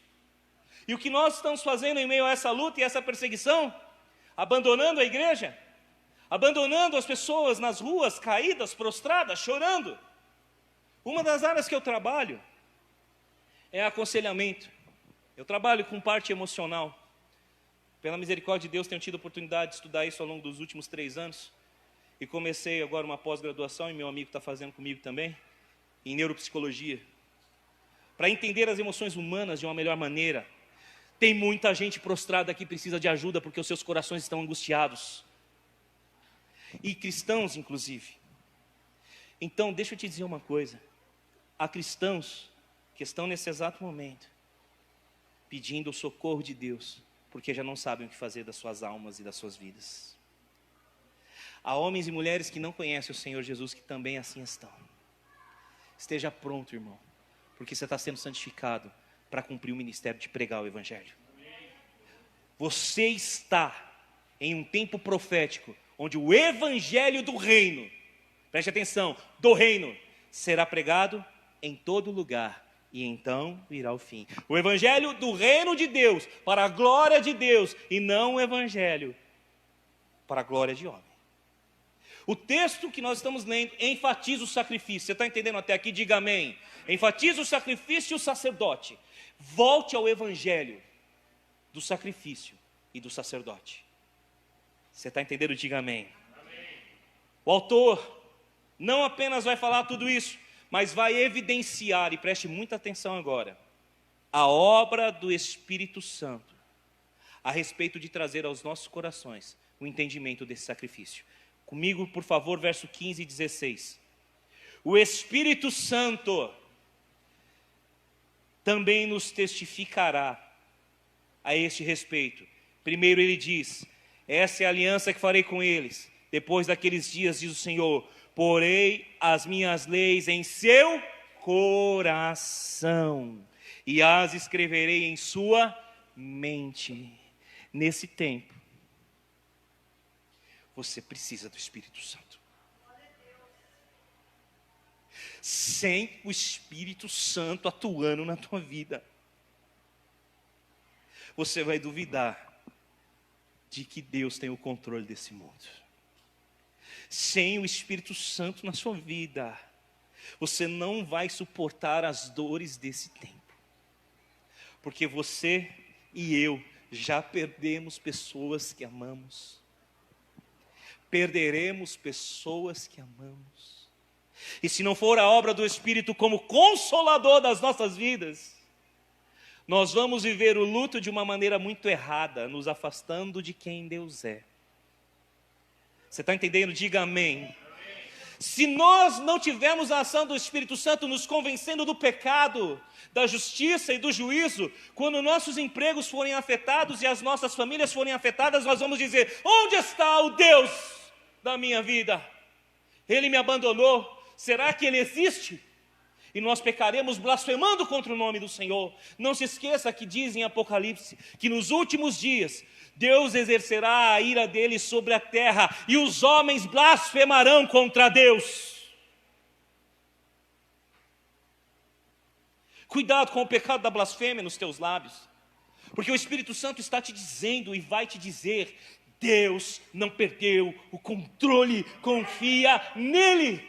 E o que nós estamos fazendo em meio a essa luta e essa perseguição? Abandonando a igreja? Abandonando as pessoas nas ruas, caídas, prostradas, chorando. Uma das áreas que eu trabalho é aconselhamento. Eu trabalho com parte emocional. Pela misericórdia de Deus, tenho tido a oportunidade de estudar isso ao longo dos últimos 3 anos. E comecei agora uma pós-graduação, e meu amigo está fazendo comigo também, em neuropsicologia. Para entender as emoções humanas de uma melhor maneira. Tem muita gente prostrada que precisa de ajuda porque os seus corações estão angustiados. E cristãos, inclusive. Então, deixa eu te dizer uma coisa. Há cristãos que estão nesse exato momento pedindo o socorro de Deus, porque já não sabem o que fazer das suas almas e das suas vidas. Há homens e mulheres que não conhecem o Senhor Jesus, que também assim estão. Esteja pronto, irmão, porque você está sendo santificado para cumprir o ministério de pregar o Evangelho. Você está em um tempo profético, onde o Evangelho do reino, preste atenção, do reino, será pregado em todo lugar, e então virá o fim. O Evangelho do reino de Deus, para a glória de Deus, e não o Evangelho para a glória de homem. O texto que nós estamos lendo enfatiza o sacrifício. Você está entendendo até aqui? Diga amém. Enfatiza o sacrifício e o sacerdote. Volte ao Evangelho do sacrifício e do sacerdote. Você está entendendo? Diga amém. Amém. O autor não apenas vai falar tudo isso, mas vai evidenciar, e preste muita atenção agora, a obra do Espírito Santo a respeito de trazer aos nossos corações o entendimento desse sacrifício. Comigo, por favor, verso 15 e 16. O Espírito Santo também nos testificará a este respeito. Primeiro ele diz: essa é a aliança que farei com eles. Depois daqueles dias, diz o Senhor, porei as minhas leis em seu coração e as escreverei em sua mente. Nesse tempo, você precisa do Espírito Santo. Sem o Espírito Santo atuando na tua vida, você vai duvidar de que Deus tem o controle desse mundo. Sem o Espírito Santo na sua vida, você não vai suportar as dores desse tempo. Porque você e eu já perdemos pessoas que amamos. Perderemos pessoas que amamos. E se não for a obra do Espírito como consolador das nossas vidas, nós vamos viver o luto de uma maneira muito errada, nos afastando de quem Deus é. Você está entendendo? Diga amém. Se nós não tivermos a ação do Espírito Santo nos convencendo do pecado, da justiça e do juízo, quando nossos empregos forem afetados e as nossas famílias forem afetadas, nós vamos dizer: onde está o Deus da minha vida? Ele me abandonou. Será que Ele existe? E nós pecaremos blasfemando contra o nome do Senhor. Não se esqueça que diz em Apocalipse que nos últimos dias Deus exercerá a ira dele sobre a terra e os homens blasfemarão contra Deus. Cuidado com o pecado da blasfêmia nos teus lábios. Porque o Espírito Santo está te dizendo e vai te dizer: Deus não perdeu o controle, confia nele.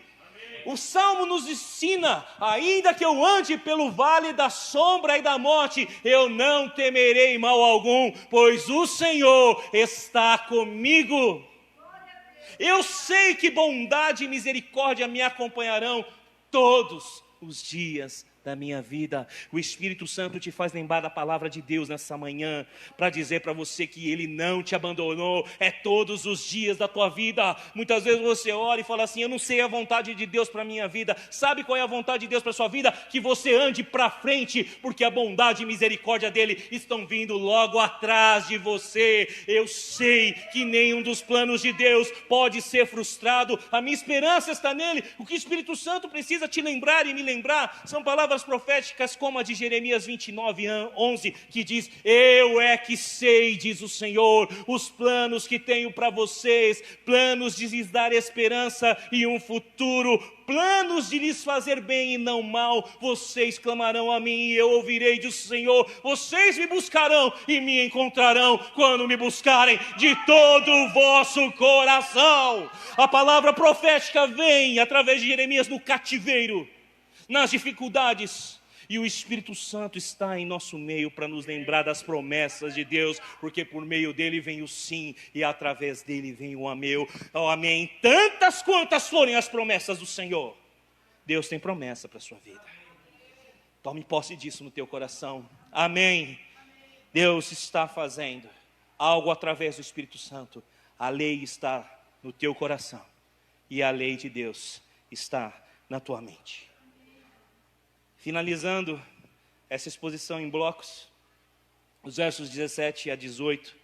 O Salmo nos ensina: ainda que eu ande pelo vale da sombra e da morte, eu não temerei mal algum, pois o Senhor está comigo. Eu sei que bondade e misericórdia me acompanharão todos os dias da minha vida. O Espírito Santo te faz lembrar da palavra de Deus nessa manhã, para dizer para você que Ele não te abandonou, é todos os dias da tua vida. Muitas vezes você ora e fala assim: eu não sei a vontade de Deus para a minha vida. Sabe qual é a vontade de Deus para a sua vida? Que você ande para frente, porque a bondade e misericórdia dEle estão vindo logo atrás de você. Eu sei que nenhum dos planos de Deus pode ser frustrado, a minha esperança está nele. O que o Espírito Santo precisa te lembrar e me lembrar são palavras proféticas como a de Jeremias 29:11, que diz: eu é que sei, diz o Senhor, os planos que tenho para vocês, planos de lhes dar esperança e um futuro, planos de lhes fazer bem e não mal. Vocês clamarão a mim e eu ouvirei, diz o Senhor. Vocês me buscarão e me encontrarão quando me buscarem de todo o vosso coração. A palavra profética vem através de Jeremias no cativeiro, nas dificuldades, e o Espírito Santo está em nosso meio para nos lembrar das promessas de Deus, porque por meio dele vem o sim e através dele vem o amém. O amém, tantas quantas forem as promessas do Senhor. Deus tem promessa para a sua vida. Tome posse disso no teu coração. Amém. Deus está fazendo algo através do Espírito Santo. A lei está no teu coração e a lei de Deus está na tua mente. Finalizando essa exposição em blocos, os versos 17 a 18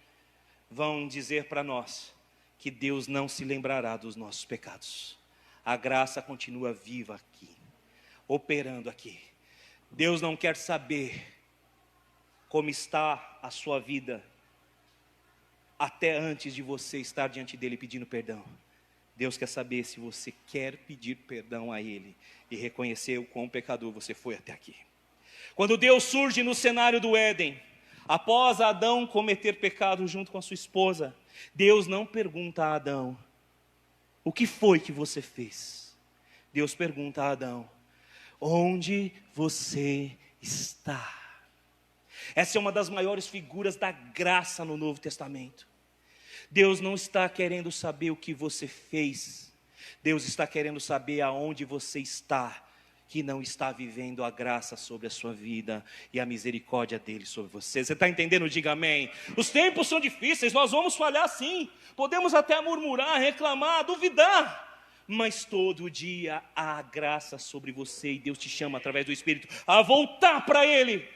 vão dizer para nós que Deus não se lembrará dos nossos pecados. A graça continua viva aqui, operando aqui. Deus não quer saber como está a sua vida até antes de você estar diante dele pedindo perdão. Deus quer saber se você quer pedir perdão a Ele e reconhecer o quão pecador você foi até aqui. Quando Deus surge no cenário do Éden, após Adão cometer pecado junto com a sua esposa, Deus não pergunta a Adão: o que foi que você fez? Deus pergunta a Adão: onde você está? Essa é uma das maiores figuras da graça no Novo Testamento. Deus não está querendo saber o que você fez. Deus está querendo saber aonde você está, que não está vivendo a graça sobre a sua vida e a misericórdia dele sobre você. Você está entendendo? Diga amém. Os tempos são difíceis, nós vamos falhar sim. Podemos até murmurar, reclamar, duvidar. Mas todo dia há graça sobre você e Deus te chama através do Espírito a voltar para Ele.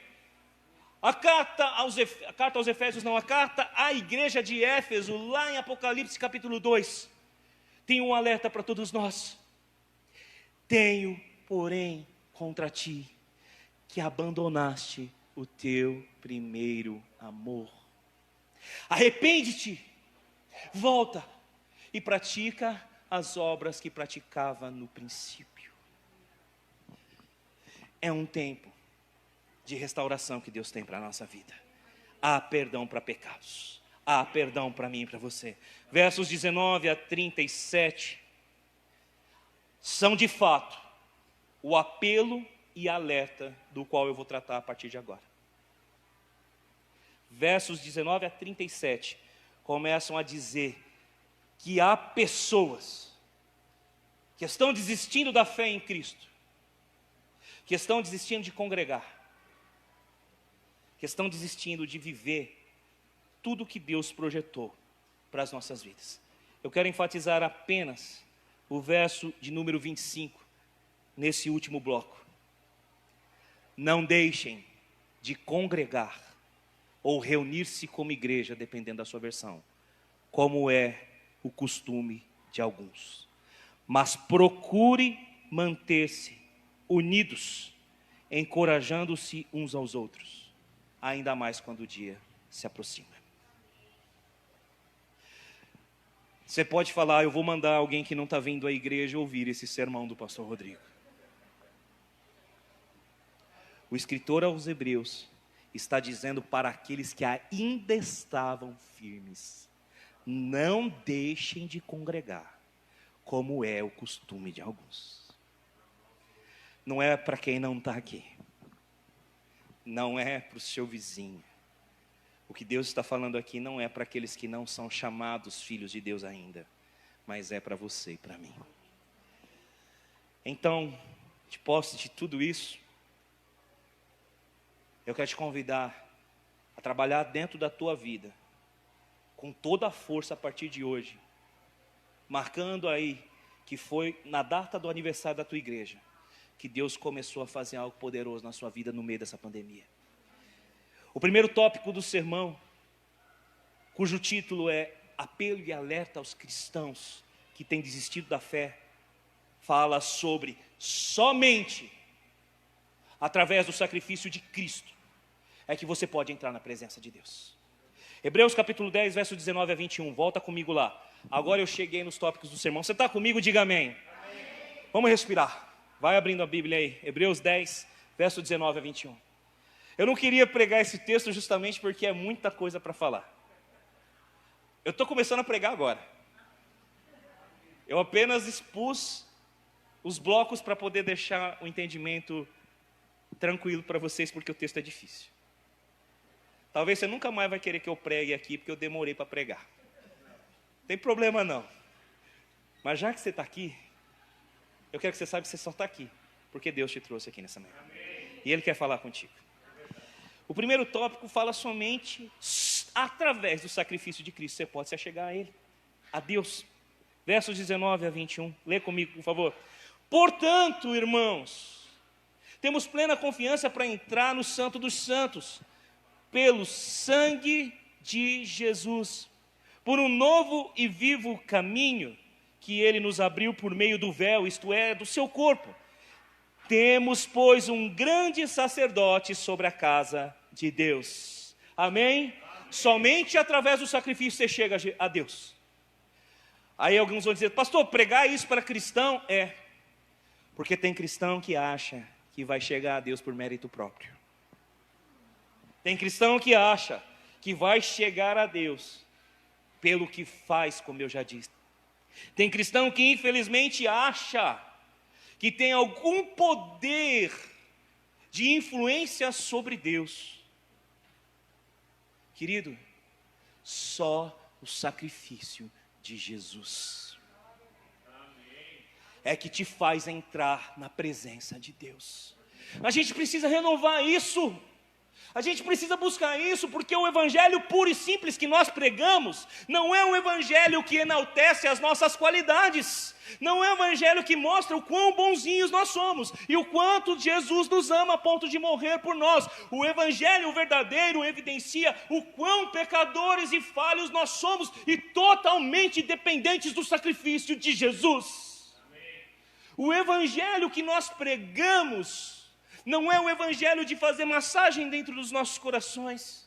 A carta aos Efésios, não, a carta à igreja de Éfeso, lá em Apocalipse capítulo 2, tem um alerta para todos nós. Tenho, porém, contra ti, que abandonaste o teu primeiro amor. Arrepende-te, volta e pratica as obras que praticava no princípio. É um tempo de restauração que Deus tem para a nossa vida. Há perdão para pecados. Há perdão para mim e para você. Versos 19 a 37 são de fato o apelo e alerta do qual eu vou tratar a partir de agora. Versos 19 a 37 começam a dizer que há pessoas que estão desistindo da fé em Cristo, que estão desistindo de congregar, que estão desistindo de viver tudo que Deus projetou para as nossas vidas. Eu quero enfatizar apenas o verso de número 25, nesse último bloco. Não deixem de congregar ou reunir-se como igreja, dependendo da sua versão, como é o costume de alguns. Mas procure manter-se unidos, encorajando-se uns aos outros, ainda mais quando o dia se aproxima. Você pode falar: eu vou mandar alguém que não está vindo à igreja ouvir esse sermão do pastor Rodrigo. O escritor aos Hebreus está dizendo para aqueles que ainda estavam firmes: não deixem de congregar, como é o costume de alguns. Não é para quem não está aqui, não é para o seu vizinho. O que Deus está falando aqui não é para aqueles que não são chamados filhos de Deus ainda, mas é para você e para mim. Então, de posse de tudo isso, eu quero te convidar a trabalhar dentro da tua vida, com toda a força a partir de hoje, marcando aí que foi na data do aniversário da tua igreja, que Deus começou a fazer algo poderoso na sua vida no meio dessa pandemia. O primeiro tópico do sermão, cujo título é Apelo e Alerta aos Cristãos que têm desistido da fé, fala sobre somente através do sacrifício de Cristo é que você pode entrar na presença de Deus. Hebreus capítulo 10, verso 19 a 21, volta comigo lá. Agora eu cheguei nos tópicos do sermão. Você está comigo? Diga amém. Amém. Vamos respirar. Vai abrindo a Bíblia aí. Hebreus 10, verso 19 a 21. Eu não queria pregar esse texto justamente porque é muita coisa para falar. Eu estou começando a pregar agora. Eu apenas expus os blocos para poder deixar o entendimento tranquilo para vocês, porque o texto é difícil. Talvez você nunca mais vai querer que eu pregue aqui, porque eu demorei para pregar. Não tem problema não. Mas já que você está aqui, eu quero que você saiba que você só está aqui porque Deus te trouxe aqui nessa manhã. E Ele quer falar contigo. O primeiro tópico fala somente através do sacrifício de Cristo você pode se achegar a Ele, a Deus. Versos 19 a 21, lê comigo, por favor. Portanto, irmãos, temos plena confiança para entrar no Santo dos Santos, pelo sangue de Jesus, por um novo e vivo caminho que Ele nos abriu por meio do véu, isto é, do seu corpo. Temos, pois, um grande sacerdote sobre a casa de Deus. Amém? Somente através do sacrifício você chega a Deus. Aí alguns vão dizer: pastor, pregar isso para cristão? É, porque tem cristão que acha que vai chegar a Deus por mérito próprio. Tem cristão que acha que vai chegar a Deus pelo que faz, como eu já disse. Tem cristão que infelizmente acha que tem algum poder de influência sobre Deus. Querido, só o sacrifício de Jesus é que te faz entrar na presença de Deus. A gente precisa renovar isso. A gente precisa buscar isso, porque o evangelho puro e simples que nós pregamos não é um evangelho que enaltece as nossas qualidades, não é um evangelho que mostra o quão bonzinhos nós somos e o quanto Jesus nos ama a ponto de morrer por nós. O evangelho verdadeiro evidencia o quão pecadores e falhos nós somos e totalmente dependentes do sacrifício de Jesus. O evangelho que nós pregamos não é o evangelho de fazer massagem dentro dos nossos corações.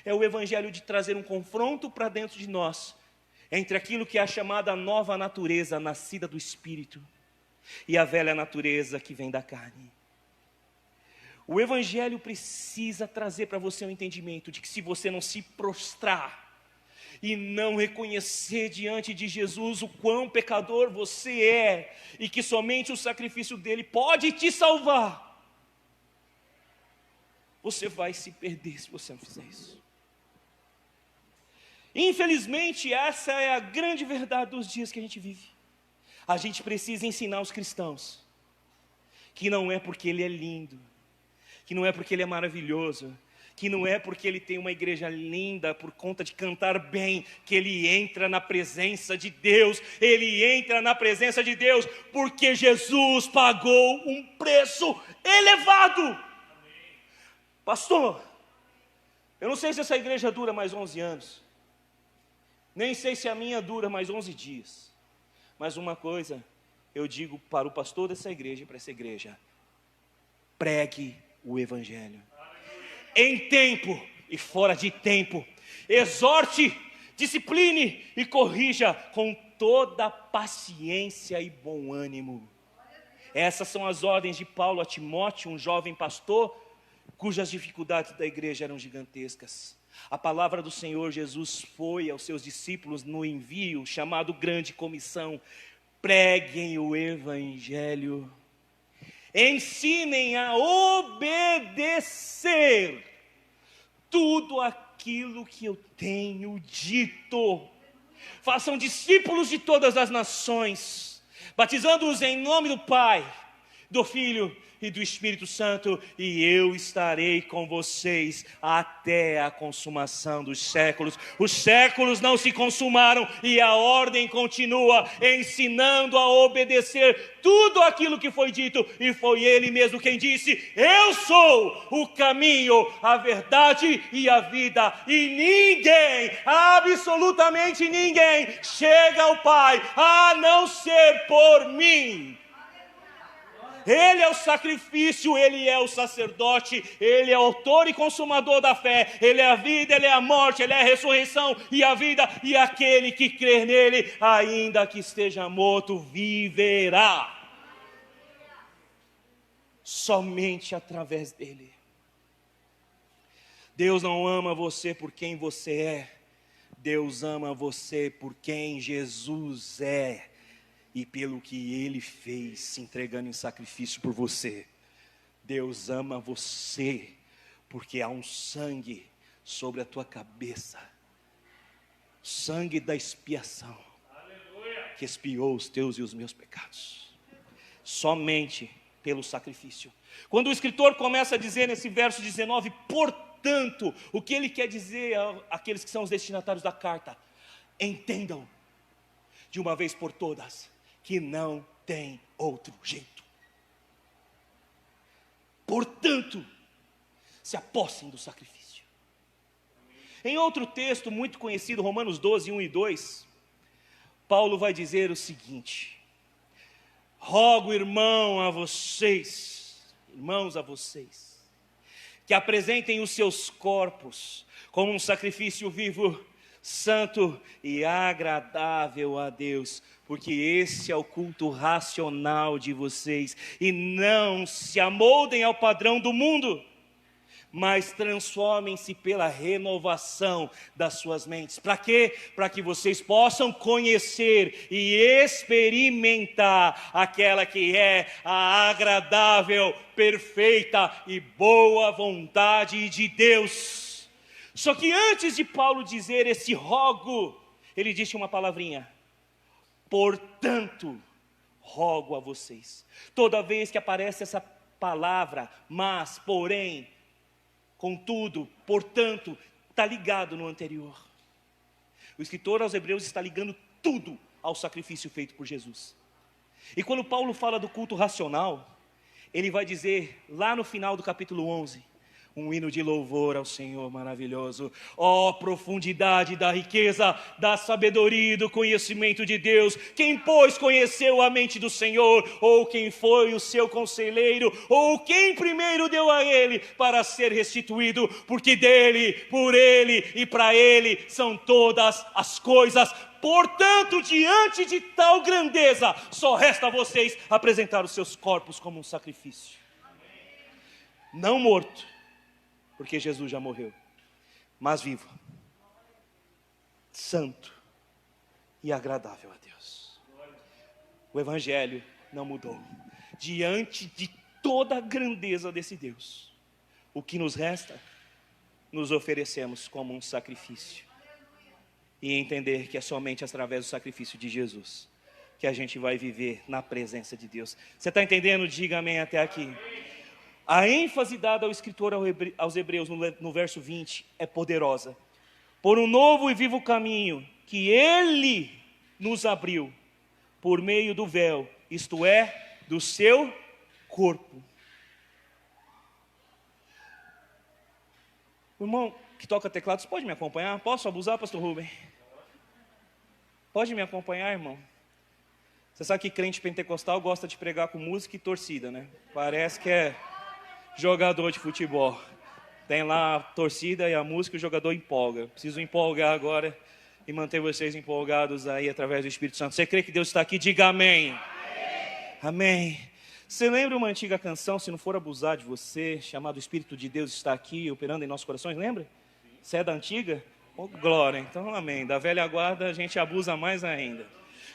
É o evangelho de trazer um confronto para dentro de nós, entre aquilo que é a chamada nova natureza, nascida do Espírito, e a velha natureza que vem da carne. O evangelho precisa trazer para você um entendimento de que se você não se prostrar e não reconhecer diante de Jesus o quão pecador você é, e que somente o sacrifício dele pode te salvar, você vai se perder se você não fizer isso. Infelizmente, essa é a grande verdade dos dias que a gente vive. A gente precisa ensinar os cristãos que não é porque ele é lindo, que não é porque ele é maravilhoso, que não é porque ele tem uma igreja linda por conta de cantar bem, que ele entra na presença de Deus. Ele entra na presença de Deus porque Jesus pagou um preço elevado. Pastor, eu não sei se essa igreja dura mais 11 anos, nem sei se a minha dura mais 11 dias, mas uma coisa eu digo para o pastor dessa igreja e para essa igreja: pregue o evangelho, em tempo e fora de tempo, exorte, discipline e corrija com toda paciência e bom ânimo. Essas são as ordens de Paulo a Timóteo, um jovem pastor, cujas dificuldades da igreja eram gigantescas. A palavra do Senhor Jesus foi aos seus discípulos no envio, chamado Grande Comissão: preguem o Evangelho, ensinem a obedecer tudo aquilo que eu tenho dito. Façam discípulos de todas as nações, batizando-os em nome do Pai, do Filho e do Espírito Santo, e eu estarei com vocês até a consumação dos séculos. Os séculos não se consumaram e a ordem continua, ensinando a obedecer tudo aquilo que foi dito, e foi Ele mesmo quem disse: eu sou o caminho, a verdade e a vida, e ninguém, absolutamente ninguém, chega ao Pai a não ser por mim. Ele é o sacrifício, Ele é o sacerdote, Ele é o autor e consumador da fé, Ele é a vida, Ele é a morte, Ele é a ressurreição e a vida, e aquele que crer nele, ainda que esteja morto, viverá. Somente através dele. Deus não ama você por quem você é, Deus ama você por quem Jesus é. E pelo que Ele fez, se entregando em sacrifício por você. Deus ama você, porque há um sangue sobre a tua cabeça. Sangue da expiação. Aleluia. Que expiou os teus e os meus pecados. Somente pelo sacrifício. Quando o escritor começa a dizer nesse verso 19, portanto, o que ele quer dizer àqueles que são os destinatários da carta? Entendam, de uma vez por todas, que não tem outro jeito. Portanto, se apossem do sacrifício. Em outro texto muito conhecido, Romanos 12, 1 e 2, Paulo vai dizer o seguinte: rogo, irmãos a vocês, que apresentem os seus corpos como um sacrifício vivo, santo e agradável a Deus, porque esse é o culto racional de vocês, e não se amoldem ao padrão do mundo, mas transformem-se pela renovação das suas mentes. Para quê? Para que vocês possam conhecer e experimentar aquela que é a agradável, perfeita e boa vontade de Deus. Só que antes de Paulo dizer esse rogo, ele disse uma palavrinha: portanto, rogo a vocês. Toda vez que aparece essa palavra, mas, porém, contudo, portanto, está ligado no anterior. O escritor aos Hebreus está ligando tudo ao sacrifício feito por Jesus. E quando Paulo fala do culto racional, ele vai dizer lá no final do capítulo 11, um hino de louvor ao Senhor maravilhoso. Ó profundidade da riqueza, da sabedoria e do conhecimento de Deus. Quem, pois, conheceu a mente do Senhor? Ou quem foi o seu conselheiro? Ou quem primeiro deu a ele para ser restituído? Porque dele, por ele e para ele são todas as coisas. Portanto, diante de tal grandeza, só resta a vocês apresentar os seus corpos como um sacrifício. Não morto, porque Jesus já morreu, mas vivo, santo e agradável a Deus. O Evangelho não mudou. Diante de toda a grandeza desse Deus, o que nos resta, nos oferecemos como um sacrifício. E entender que é somente através do sacrifício de Jesus que a gente vai viver na presença de Deus. Você está entendendo? Diga amém até aqui. A ênfase dada ao escritor aos Hebreus no verso 20 é poderosa. Por um novo e vivo caminho que Ele nos abriu por meio do véu, isto é, do seu corpo. O irmão que toca teclado, você pode me acompanhar? Posso abusar, pastor Rubem? Pode me acompanhar, irmão? Você sabe que crente pentecostal gosta de pregar com música e torcida, né? Parece que é jogador de futebol. Tem lá a torcida e a música, o jogador empolga. Preciso empolgar agora e manter vocês empolgados aí através do Espírito Santo. Você crê que Deus está aqui? Diga amém. Amém. Amém. Você lembra uma antiga canção, se não for abusar de você, chamado Espírito de Deus está aqui, operando em nossos corações, lembra? Você é da antiga? Oh, glória, então amém. Da velha guarda a gente abusa mais ainda.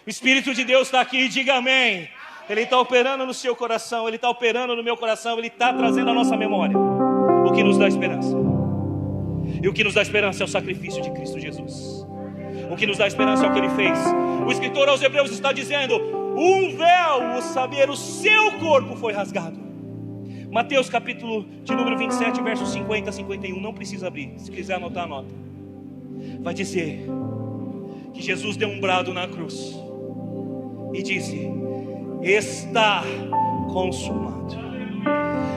O Espírito de Deus está aqui, diga amém. Ele está operando no seu coração, Ele está operando no meu coração, Ele está trazendo à nossa memória o que nos dá esperança. E o que nos dá esperança é o sacrifício de Cristo Jesus. O que nos dá esperança é o que Ele fez. O escritor aos Hebreus está dizendo: um véu, o saber, o seu corpo foi rasgado. Mateus capítulo de número 27, versos 50 a 51. Não precisa abrir, se quiser anotar, anota. Vai dizer que Jesus deu um brado na cruz e disse: está consumado.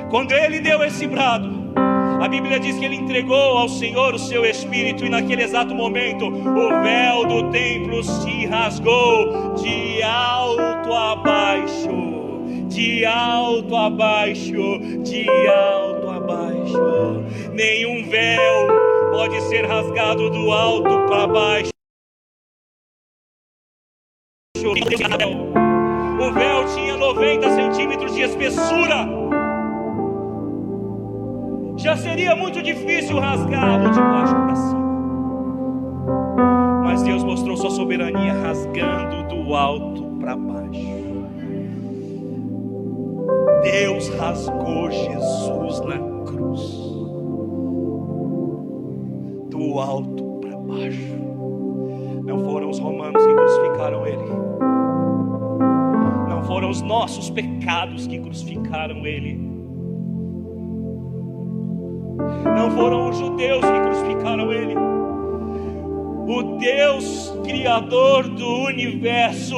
Quando Ele deu esse brado, a Bíblia diz que Ele entregou ao Senhor o seu Espírito, e naquele exato momento o véu do templo se rasgou de alto a baixo, de alto a baixo, de alto a baixo. Nenhum véu pode ser rasgado do alto para baixo. O véu tinha 90 centímetros de espessura. Já seria muito difícil rasgá-lo de baixo para cima. Mas Deus mostrou sua soberania rasgando do alto para baixo. Deus rasgou Jesus na cruz, do alto para baixo. Não foram os romanos que crucificaram Ele. Não foram os nossos pecados que crucificaram Ele. Não foram os judeus que crucificaram Ele. O Deus Criador do universo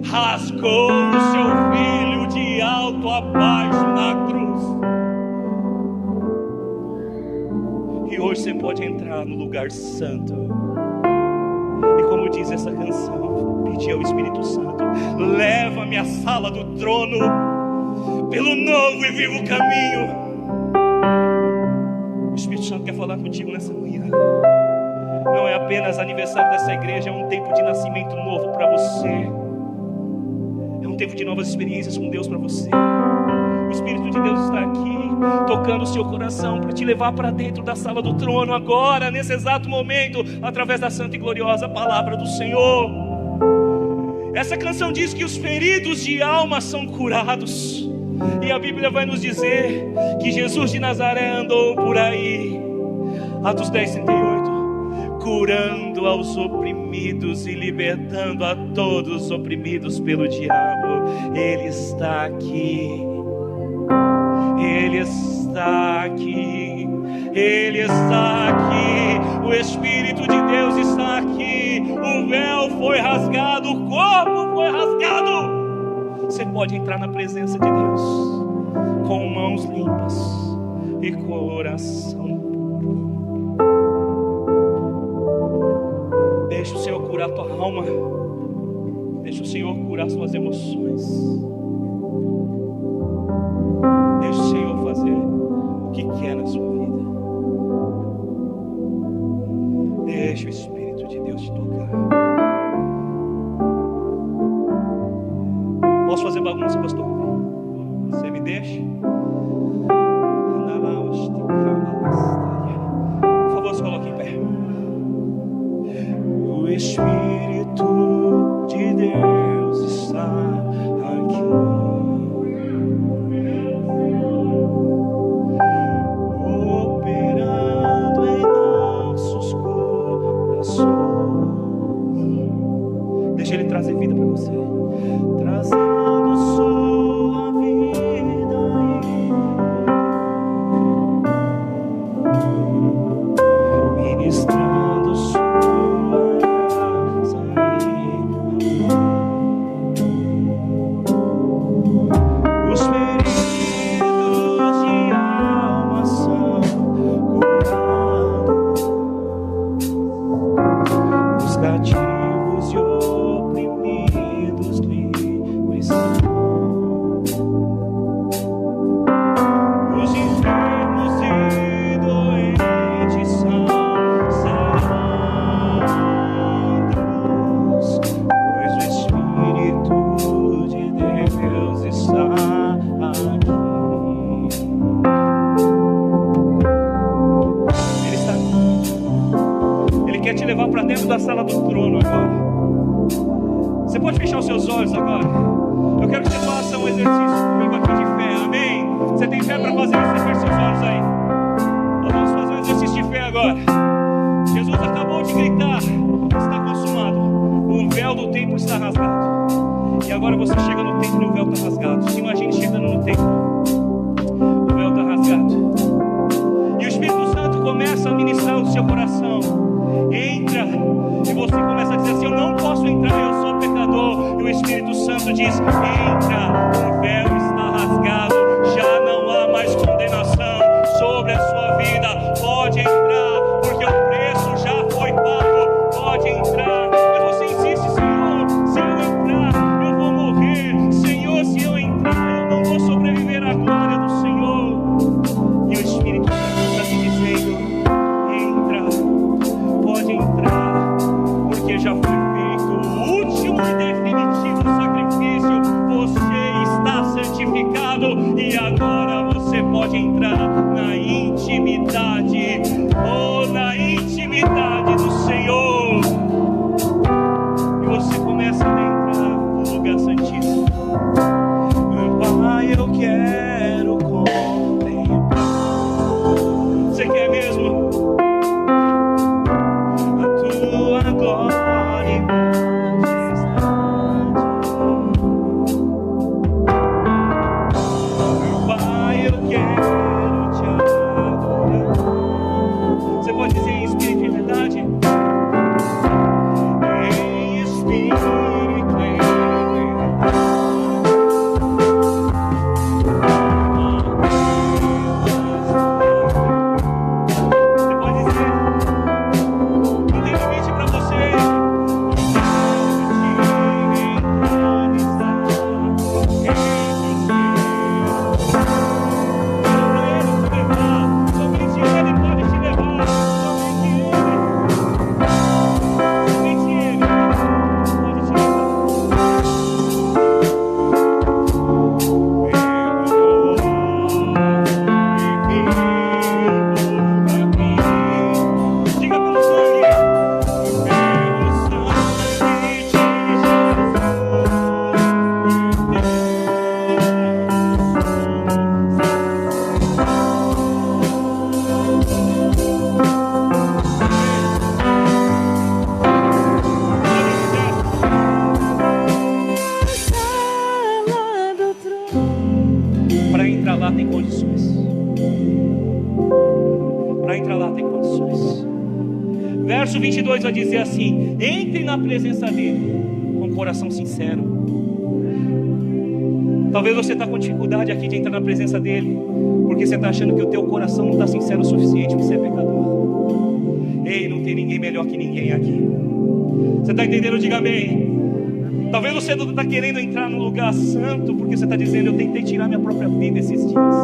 rasgou o seu Filho de alto a baixo na cruz. E hoje você pode entrar no lugar santo. E como diz essa canção, pedir ao Espírito Santo: leva-me à sala do trono, pelo novo e vivo caminho. O Espírito Santo quer falar contigo nessa manhã. Não é apenas aniversário dessa igreja, é um tempo de nascimento novo para você. É um tempo de novas experiências com Deus para você. O Espírito de Deus está aqui, tocando o seu coração para te levar para dentro da sala do trono agora, nesse exato momento, através da santa e gloriosa palavra do Senhor. Essa canção diz que os feridos de alma são curados. E a Bíblia vai nos dizer que Jesus de Nazaré andou por aí, Atos 10:38, curando aos oprimidos e libertando a todos os oprimidos pelo diabo. Ele está aqui. Ele está aqui. Ele está aqui. O Espírito de Deus está aqui. O véu foi rasgado, o corpo foi rasgado. Você pode entrar na presença de Deus com mãos limpas e coração puro. Deixa o Senhor curar tua alma. Deixa o Senhor curar suas emoções. Deixa o Senhor fazer o que quer na sua vida. Deixa o Espírito de Deus te tocar. Posso fazer bagunça, pastor? Você me deixa? Por favor, se coloque em pé. O Espírito de Deus está aqui, operando em nossos corações. Deixa Ele trazer vida para você. Trazendo sua vida e ministrando sua graça. trono agora. Você pode fechar os seus olhos agora? Eu quero que você faça um exercício comigo aqui de fé, amém? Você tem fé para fazer isso? Feche seus olhos aí. Nós vamos fazer um exercício de fé agora. Jesus acabou de gritar, está consumado. O véu do templo está rasgado. E agora você chega no templo e o véu está rasgado. Se imagine chegando no templo, o véu está rasgado. E o Espírito Santo começa a ministrar o seu coração. Entra. E você começa a dizer assim: eu não posso entrar, eu sou pecador. E o Espírito Santo diz: entra, o véu está rasgado. Já não há mais condenação sobre a sua vida. Pode entrar, porque o preço já foi pago. Pode entrar. E você insiste: Senhor, se eu entrar, eu vou morrer. Senhor, se eu entrar, eu não vou sobreviver à glória do Senhor. E o Espírito Santo está me dizendo: entra, pode entrar, porque já foi feito o último e definitivo sacrifício. Você está santificado e agora você pode entrar na intimidade, na intimidade do Senhor. E você começa a entrar no lugar santíssimo. Pai, eu quero contemplar. Você quer mesmo? A tua glória e majestade. Pai, eu quero te adorar. Você pode dizer em espírito e verdade? Em espírito e verdade. Você pode dizer? Não tem limite para você. Somente Ele pode te levar. Somente Ele. Somente Ele pode te levar. Diga pelo sangue. Pelo sangue de Para entrar lá tem condições. Para entrar lá tem condições. Verso 22 vai dizer assim: entre na presença dele com o coração sincero. Talvez você está com dificuldade aqui de entrar na presença dele, porque você está achando que o teu coração não está sincero o suficiente, porque você é pecador. Ei, não tem ninguém melhor que ninguém aqui. Você está entendendo? Diga amém. Talvez você não está querendo entrar no lugar santo, porque você está dizendo: eu tentei tirar minha própria vida esses dias.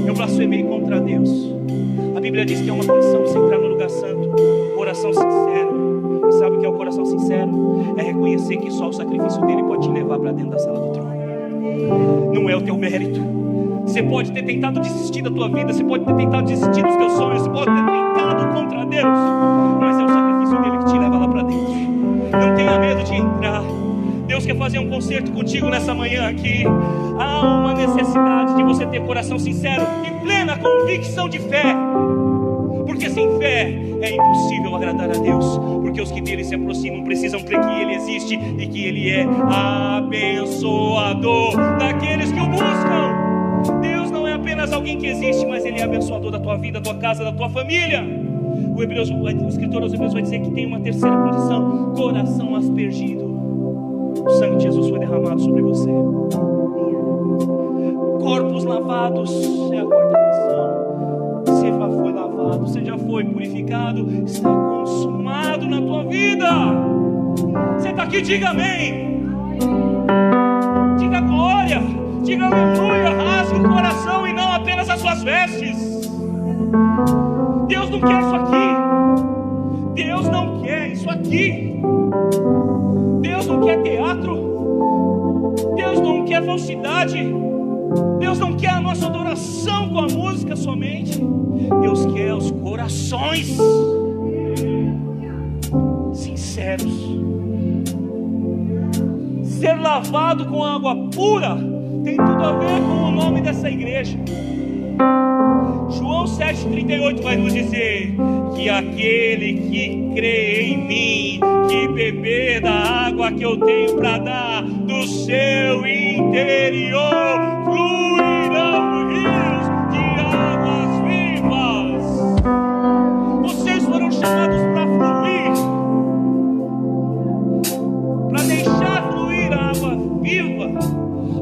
Eu blasfemei contra Deus. A Bíblia diz que é uma condição de você entrar no lugar santo, coração sincero. E sabe o que é o coração sincero? É reconhecer que só o sacrifício dele pode te levar para dentro da sala do trono. Não é o teu mérito. Você pode ter tentado desistir da tua vida, você pode ter tentado desistir dos teus sonhos, você pode ter tentado contra Deus, mas é o sacrifício dele que te leva lá para dentro. Não tenha medo de entrar. Deus quer fazer um concerto contigo nessa manhã aqui. Há uma necessidade de você ter coração sincero e plena convicção de fé, porque sem fé é impossível agradar a Deus, porque os que dele se aproximam precisam crer que ele existe e que ele é abençoador daqueles que o buscam. Deus não é apenas alguém que existe, mas ele é abençoador da tua vida, da tua casa, da tua família. O escritor aos Hebreus vai dizer que tem uma terceira condição: coração aspergido. O sangue de Jesus foi derramado sobre você. Corpos lavados é a quarta condição. Você já foi lavado, você já foi purificado, está consumado na tua vida. Você está aqui, diga amém. Diga glória, diga aleluia. Rasgue o coração e não apenas as suas vestes. Deus não quer isso aqui. Deus não quer isso aqui. Deus não quer teatro. Deus não quer falsidade. Deus não quer a nossa adoração com a música somente. Deus quer os corações. sinceros. Ser lavado com água pura tem tudo a ver com o nome dessa igreja. João 7,38 vai nos dizer que aquele que crê em mim, que beber da água que eu tenho para dar, do seu interior fluirão rios de águas vivas. Vocês foram chamados para fluir, para deixar fluir a água viva.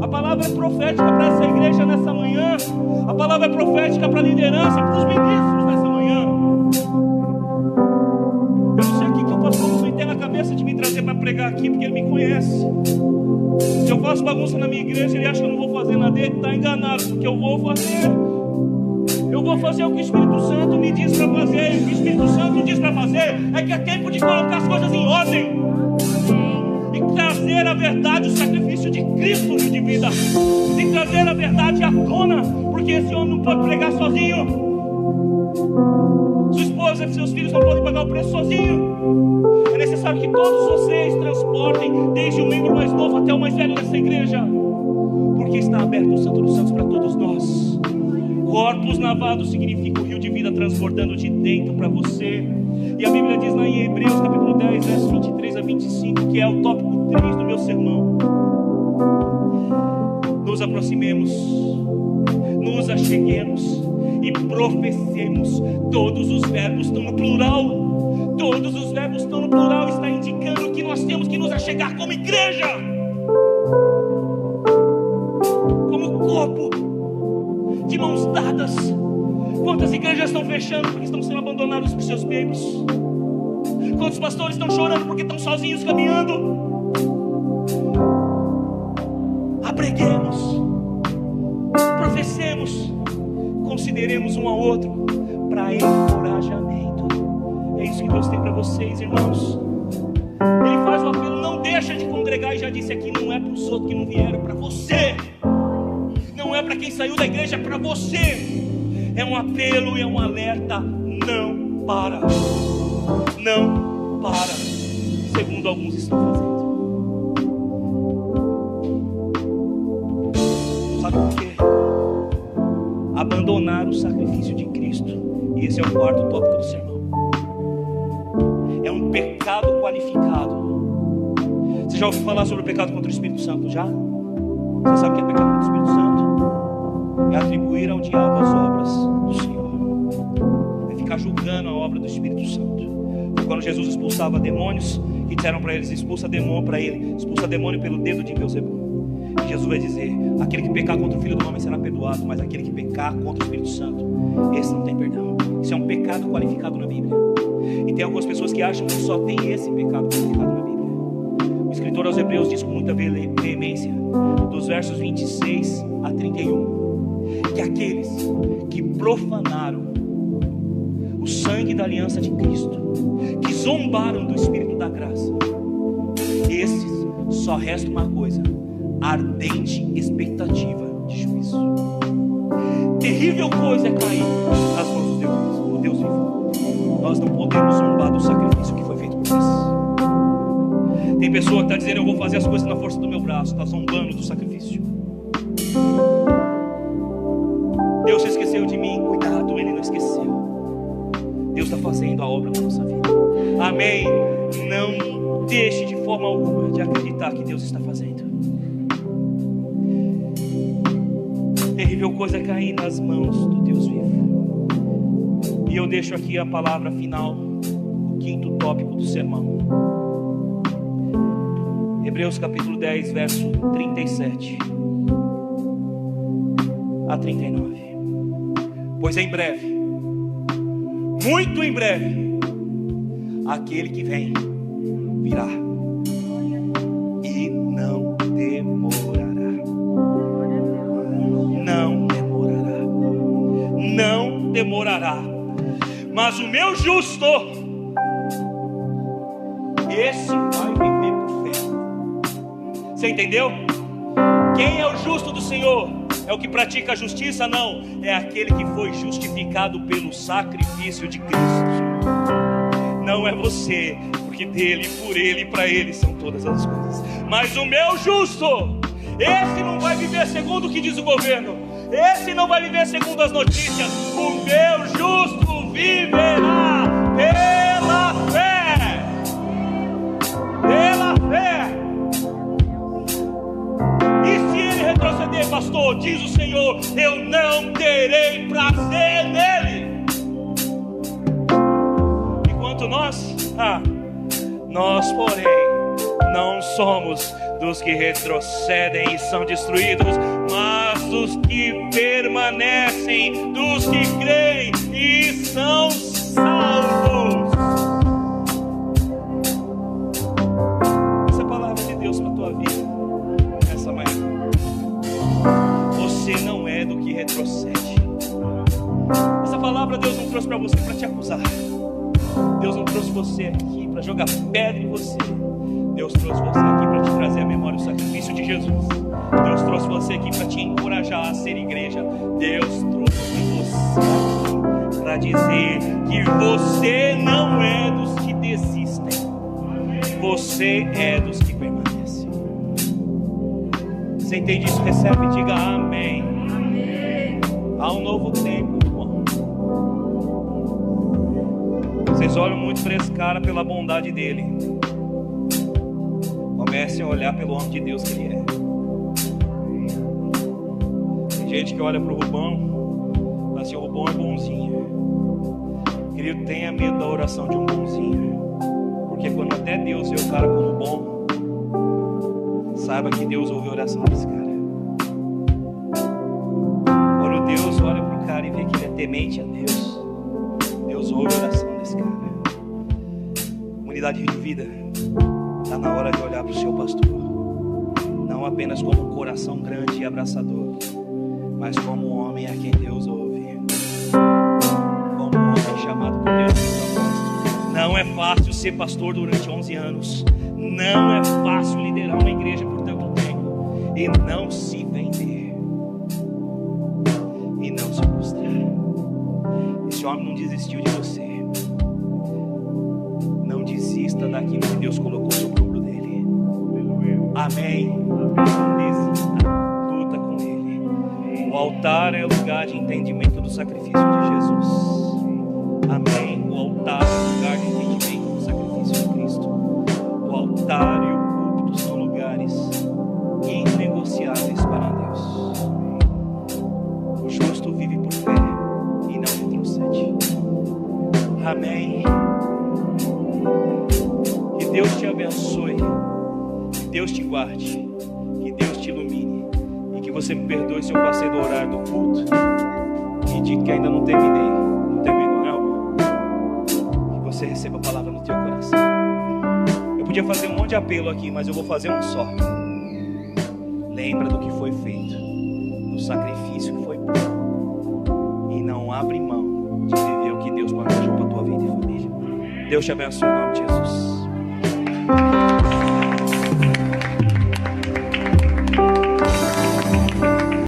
A palavra é profética para essa igreja nessa manhã. A palavra é profética para a liderança, para os ministros nessa manhã. Eu não sei o que o pastor Lúcio tem na cabeça de me trazer para pregar aqui, porque ele me conhece. Se eu faço bagunça na minha igreja, ele acha que eu não vou fazer nada dele, está enganado, porque eu vou fazer. Eu vou fazer o que o Espírito Santo me diz para fazer. O que o Espírito Santo diz para fazer é que é tempo de colocar as coisas em ordem e trazer a verdade, o sacrifício de Cristo de vida, e trazer a verdade à tona, porque esse homem não pode pregar sozinho, sua esposa e seus filhos não podem pagar o preço sozinho. É necessário que todos vocês transportem, desde o membro mais novo até o mais velho dessa igreja, porque está aberto o Santo dos Santos para todos nós. Corpos lavados significa o rio de vida transbordando de dentro para você. E a Bíblia diz lá em Hebreus capítulo 10, versos 23 a 25, que é o tópico 3 do meu sermão: nos aproximemos, nos acheguemos e professemos. Todos os verbos estão no plural. Todos os verbos estão no plural. Está indicando que nós temos que nos achegar como igreja, como corpo, de mãos dadas. Quantas igrejas estão fechando porque estão sendo abandonadas por seus membros? Quantos pastores estão chorando porque estão sozinhos caminhando? Apreguemos, professemos, consideremos um ao outro para encorajamento. É isso que Deus tem para vocês, irmãos. Ele faz o apelo: não deixa de congregar. E já disse aqui, não é para os outros que não vieram, é para você. Não é para quem saiu da igreja, é para você. É um apelo e é um alerta: não para, não para, segundo alguns estão fazendo. Sabe por quê? Abandonar o sacrifício de Cristo. E esse é o quarto tópico do sermão. É um pecado qualificado. Você já ouviu falar sobre o pecado contra o Espírito Santo? Já? Você sabe o que é pecado contra o Espírito Santo? É atribuir ao diabo as obras do Senhor, é ficar julgando a obra do Espírito Santo. Foi quando Jesus expulsava demônios, que disseram para eles: expulsa demônio para ele, expulsa demônio pelo dedo de Beelzebul. E Jesus vai dizer: aquele que pecar contra o Filho do Homem será perdoado, mas aquele que pecar contra o Espírito Santo, esse não tem perdão. Isso é um pecado qualificado na Bíblia. E tem algumas pessoas que acham que só tem esse pecado qualificado na Bíblia. O escritor aos Hebreus diz com muita veemência, dos versos 26 a 31, que aqueles que profanaram o sangue da aliança de Cristo, que zombaram do Espírito da graça, esses só resta uma coisa: ardente expectativa de juízo. Terrível coisa é cair nas mãos do Deus vivo. Nós não podemos zombar do sacrifício que foi feito por eles. Tem pessoa que está dizendo: eu vou fazer as coisas na força do meu braço, está zombando do sacrifício. Deus se esqueceu de mim. Cuidado, Ele não esqueceu. Deus está fazendo a obra na nossa vida. Amém? Não deixe de forma alguma de acreditar que Deus está fazendo. Terrível coisa é cair nas mãos do Deus vivo. E eu deixo aqui a palavra final, o quinto tópico do sermão. Hebreus capítulo 10, verso 37 a 39. Pois em breve, muito em breve, aquele que vem virá e não demorará. Não demorará. Não demorará. Mas o meu justo, esse vai viver por fé. Você entendeu? Quem é o justo do Senhor? É o que pratica a justiça? Não, é aquele que foi justificado pelo sacrifício de Cristo. Não é você, porque dele, por ele e para ele são todas as coisas. Mas o meu justo, esse não vai viver segundo o que diz o governo, esse não vai viver segundo as notícias. O meu justo viverá pela fé. Pela fé. E se ele retroceder, pastor, diz o Senhor, eu não terei prazer nele. Enquanto nós porém não somos dos que retrocedem e são destruídos, mas dos que permanecem, dos que creem e são salvos. Essa é a palavra de Deus para a tua vida nessa manhã. Você não é do que retrocede. Essa palavra Deus não trouxe para você para te acusar. Deus não trouxe você aqui para jogar pedra em você. Deus trouxe você aqui para te trazer à memória o sacrifício de Jesus. Deus trouxe você aqui para te encorajar a ser igreja. Deus trouxe você aqui para dizer que você não é dos que desistem. Você é dos que permanecem. Você entende isso? Recebe, diga amém. Amém. Há um novo tempo, irmão. Vocês olham muito para esse cara pela bondade dele. Comecem a olhar pelo homem de Deus que ele é. Tem gente que olha para o Rubão, fala assim, o Rubão é bonzinho. Querido, tenha medo da oração de um bonzinho. Porque quando até Deus vê o cara como bom, saiba que Deus ouve a oração desse cara. Quando Deus olha para o cara e vê que ele é temente a Deus, Deus ouve a oração desse cara. Comunidade de vida, está na hora de olhar para o seu pastor, não apenas como um coração grande e abraçador, mas como um homem a quem Deus ouve, como um homem chamado por Deus em propósito. Não é fácil ser pastor durante 11 anos, não é fácil liderar uma igreja por tanto tempo, e não se vender, e não se frustrar. Esse homem não desistiu de você. Não desista daquilo que Deus colocou sobre o ombro dele. Amém. Não desista. Luta com ele. O altar é o lugar de entendimento do sacrifício de Jesus. Amém. O altar é o lugar de entendimento do sacrifício de Cristo. O altar e o púlpito são lugares inegociáveis para Deus. O justo vive por fé e não retrocede. Amém. Que Deus te abençoe, que Deus te guarde, que Deus te ilumine e que você me perdoe se eu passei do horário do culto e digo que ainda não terminei. Não terminou, não? Que você receba a palavra no teu coração. Eu podia fazer um monte de apelo aqui, mas eu vou fazer um só. Lembra do que foi feito, do sacrifício que foi posto, e não abre mão de viver o que Deus planejou para a tua vida e família. Deus te abençoe em nome de Jesus.